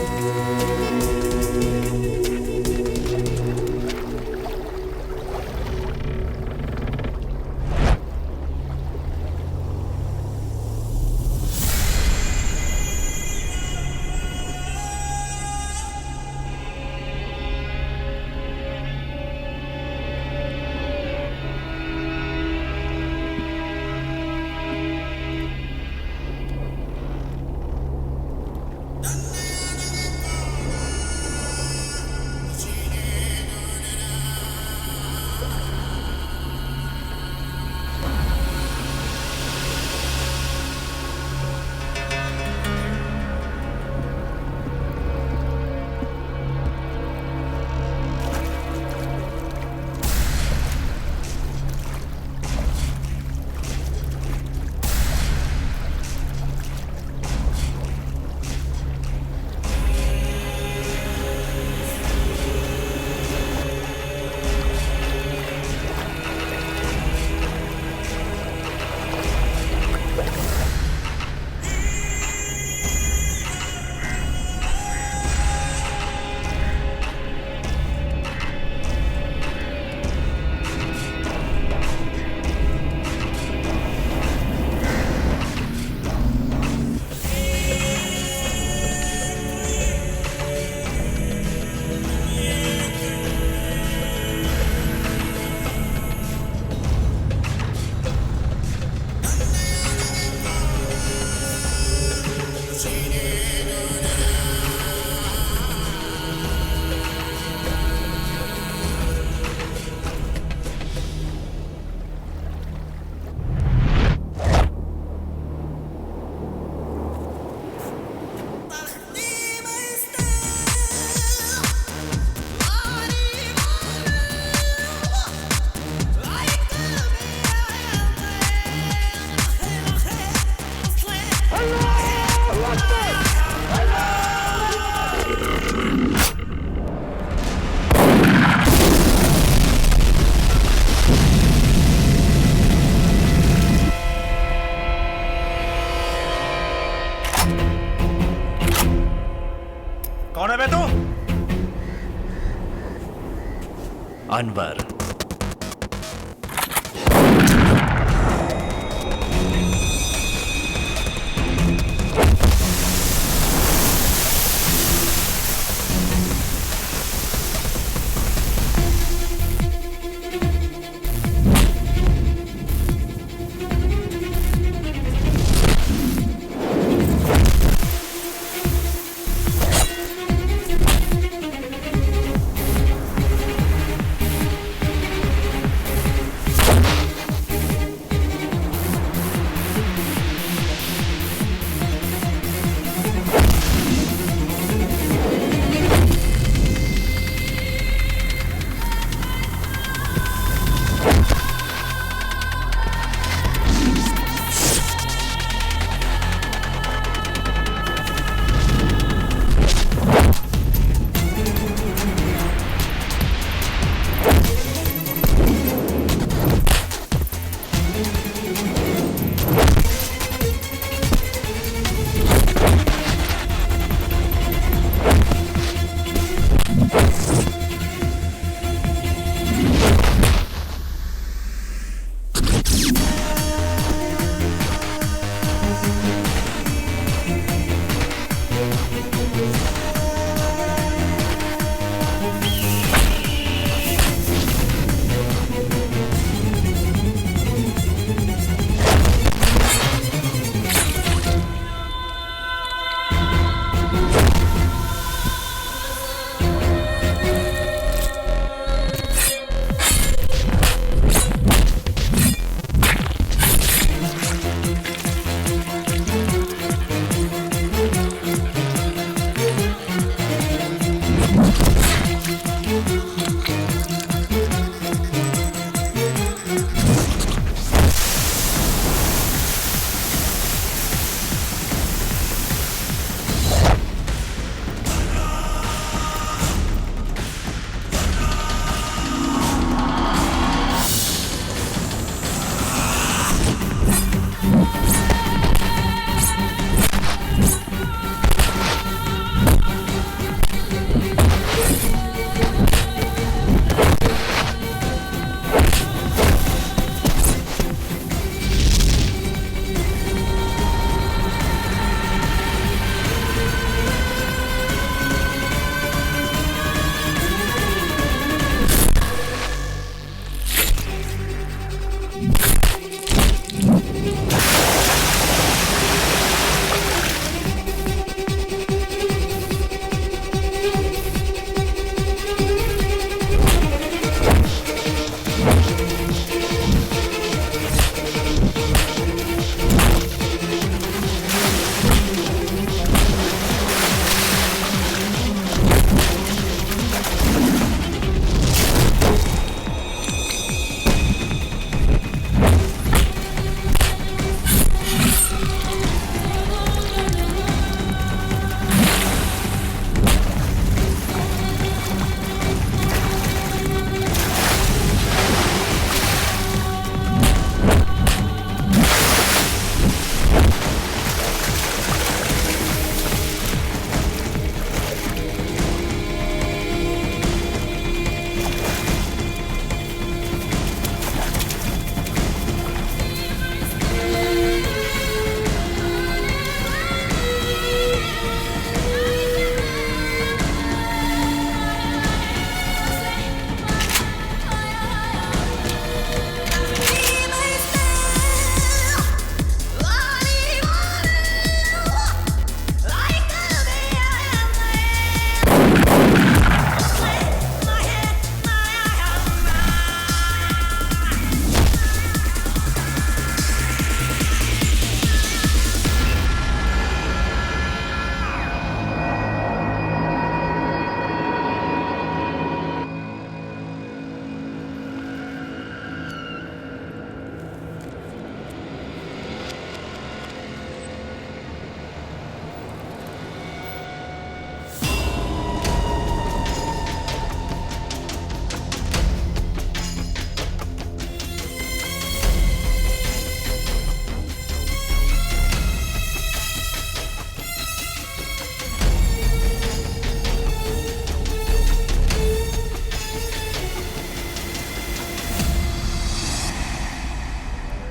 कौन है बे तू? अनवर।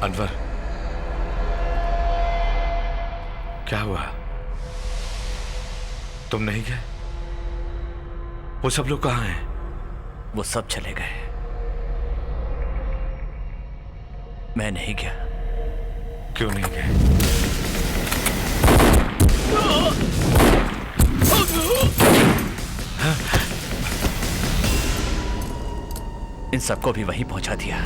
अनवर, क्या हुआ? तुम नहीं गए? वो सब लोग कहाँ हैं? वो सब चले गए, मैं नहीं गया। क्यों नहीं गए? इन सबको भी वहीं पहुंचा दिया।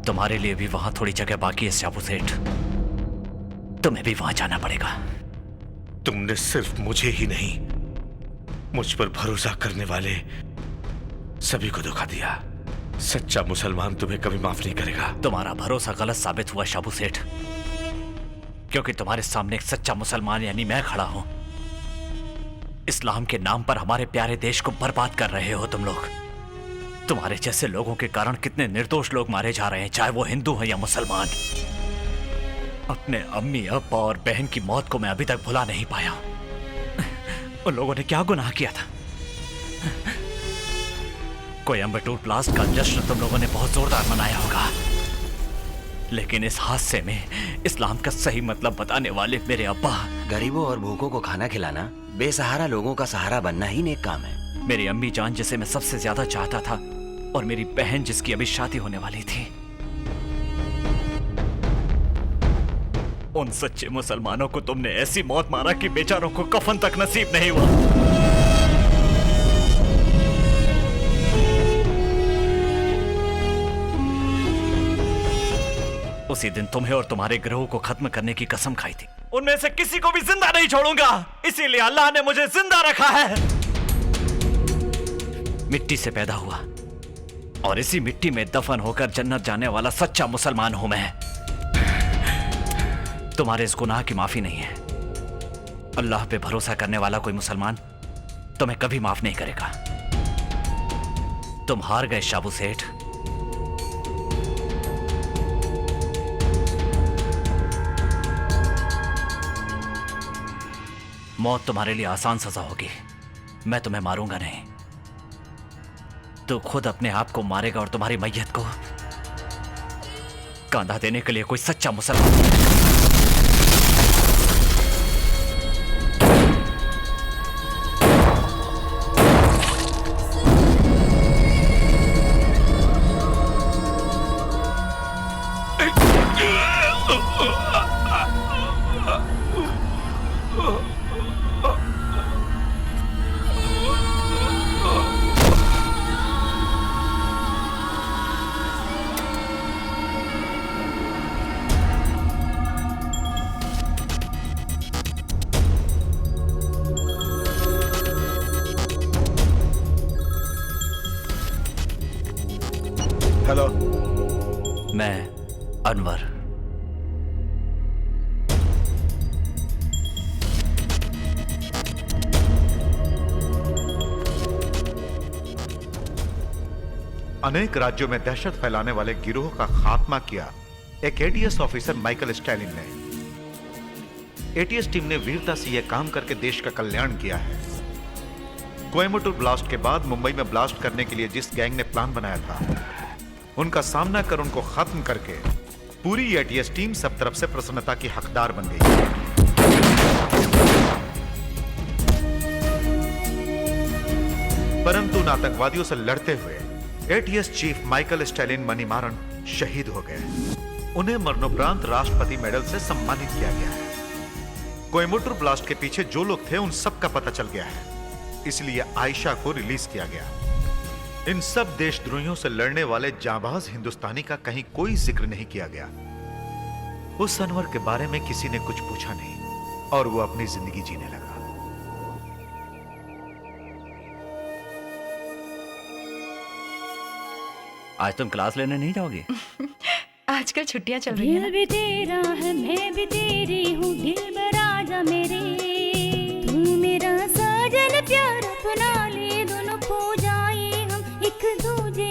तुम्हारे लिए भी वहां थोड़ी जगह बाकी है शाबू सेठ, तुम्हें भी वहां जाना पड़ेगा। तुमने सिर्फ मुझे ही नहीं, मुझ पर भरोसा करने वाले सभी को धोखा दिया। सच्चा मुसलमान तुम्हें कभी माफ नहीं करेगा। तुम्हारा भरोसा गलत साबित हुआ शाबू सेठ, क्योंकि तुम्हारे सामने एक सच्चा मुसलमान यानी मैं खड़ा हूं। इस्लाम के नाम पर हमारे प्यारे देश को बर्बाद कर रहे हो तुम लोग। तुम्हारे जैसे लोगों के कारण कितने निर्दोष लोग मारे जा रहे हैं, चाहे वो हिंदू हो या मुसलमान। अपने अम्मी, अब्बा और बहन की मौत को मैं अभी तक भुला नहीं पाया। उन लोगों ने क्या गुनाह किया था? कोयम्बटूर ब्लास्ट का जश्न तुम लोगों ने बहुत जोरदार मनाया होगा, लेकिन इस हादसे में इस्लाम का सही मतलब बताने वाले मेरे अब्बा। गरीबों और भूखों को खाना खिलाना, बेसहारा लोगों का सहारा बनना ही नेक काम है। मेरी अम्मी जान जिसे मैं सबसे ज्यादा चाहता था, और मेरी बहन जिसकी अभी शादी होने वाली थी, उन सच्चे मुसलमानों को तुमने ऐसी मौत मारा कि बेचारों को कफन तक नसीब नहीं हुआ। उसी दिन तुम्हें और तुम्हारे ग्रोह को खत्म करने की कसम खाई थी। उनमें से किसी को भी जिंदा नहीं छोड़ूंगा, इसीलिए अल्लाह ने मुझे जिंदा रखा है। मिट्टी से पैदा हुआ और इसी मिट्टी में दफन होकर जन्नत जाने वाला सच्चा मुसलमान हूं मैं। तुम्हारे इस गुनाह की माफी नहीं है। अल्लाह पे भरोसा करने वाला कोई मुसलमान तुम्हें कभी माफ नहीं करेगा। तुम हार गए शाबू सेठ। मौत तुम्हारे लिए आसान सजा होगी, मैं तुम्हें मारूंगा नहीं। तो खुद अपने आप को मारेगा और तुम्हारी मैयत को कांधा देने के लिए कोई सच्चा मुसलमान। हेलो, मैं अनवर। अनेक राज्यों में दहशत फैलाने वाले गिरोह का खात्मा किया एक एटीएस ऑफिसर माइकल स्टैलिन ने। एटीएस टीम ने वीरता से यह काम करके देश का कल्याण किया है। कोयम्बटूर ब्लास्ट के बाद मुंबई में ब्लास्ट करने के लिए जिस गैंग ने प्लान बनाया था, उनका सामना कर उनको खत्म करके पूरी एटीएस टीम सब तरफ से प्रसन्नता की हकदार बन गई। परंतु उन आतंकवादियों से लड़ते हुए एटीएस चीफ माइकल स्टैलिन मनीमारन शहीद हो गए। उन्हें मरणोपरांत राष्ट्रपति मेडल से सम्मानित किया गया है। कोयम्बटूर ब्लास्ट के पीछे जो लोग थे उन सब का पता चल गया है, इसलिए आयशा को रिलीज किया गया। इन सब देशद्रोहियों से लड़ने वाले जांबाज हिंदुस्तानी का कहीं कोई जिक्र नहीं किया गया। उस अनवर के बारे में किसी ने कुछ पूछा नहीं और वो अपनी जिंदगी जीने लगा। आज तुम क्लास लेने नहीं जाओगी? आजकल छुट्टियां चल रही हैं। दिल भी तेरा है, मैं भी तेरी हूँ, दिल बराजा मेरे। तू मेरा साजन प्यार अपना ले, दोनों खो जाए हम एक दूजे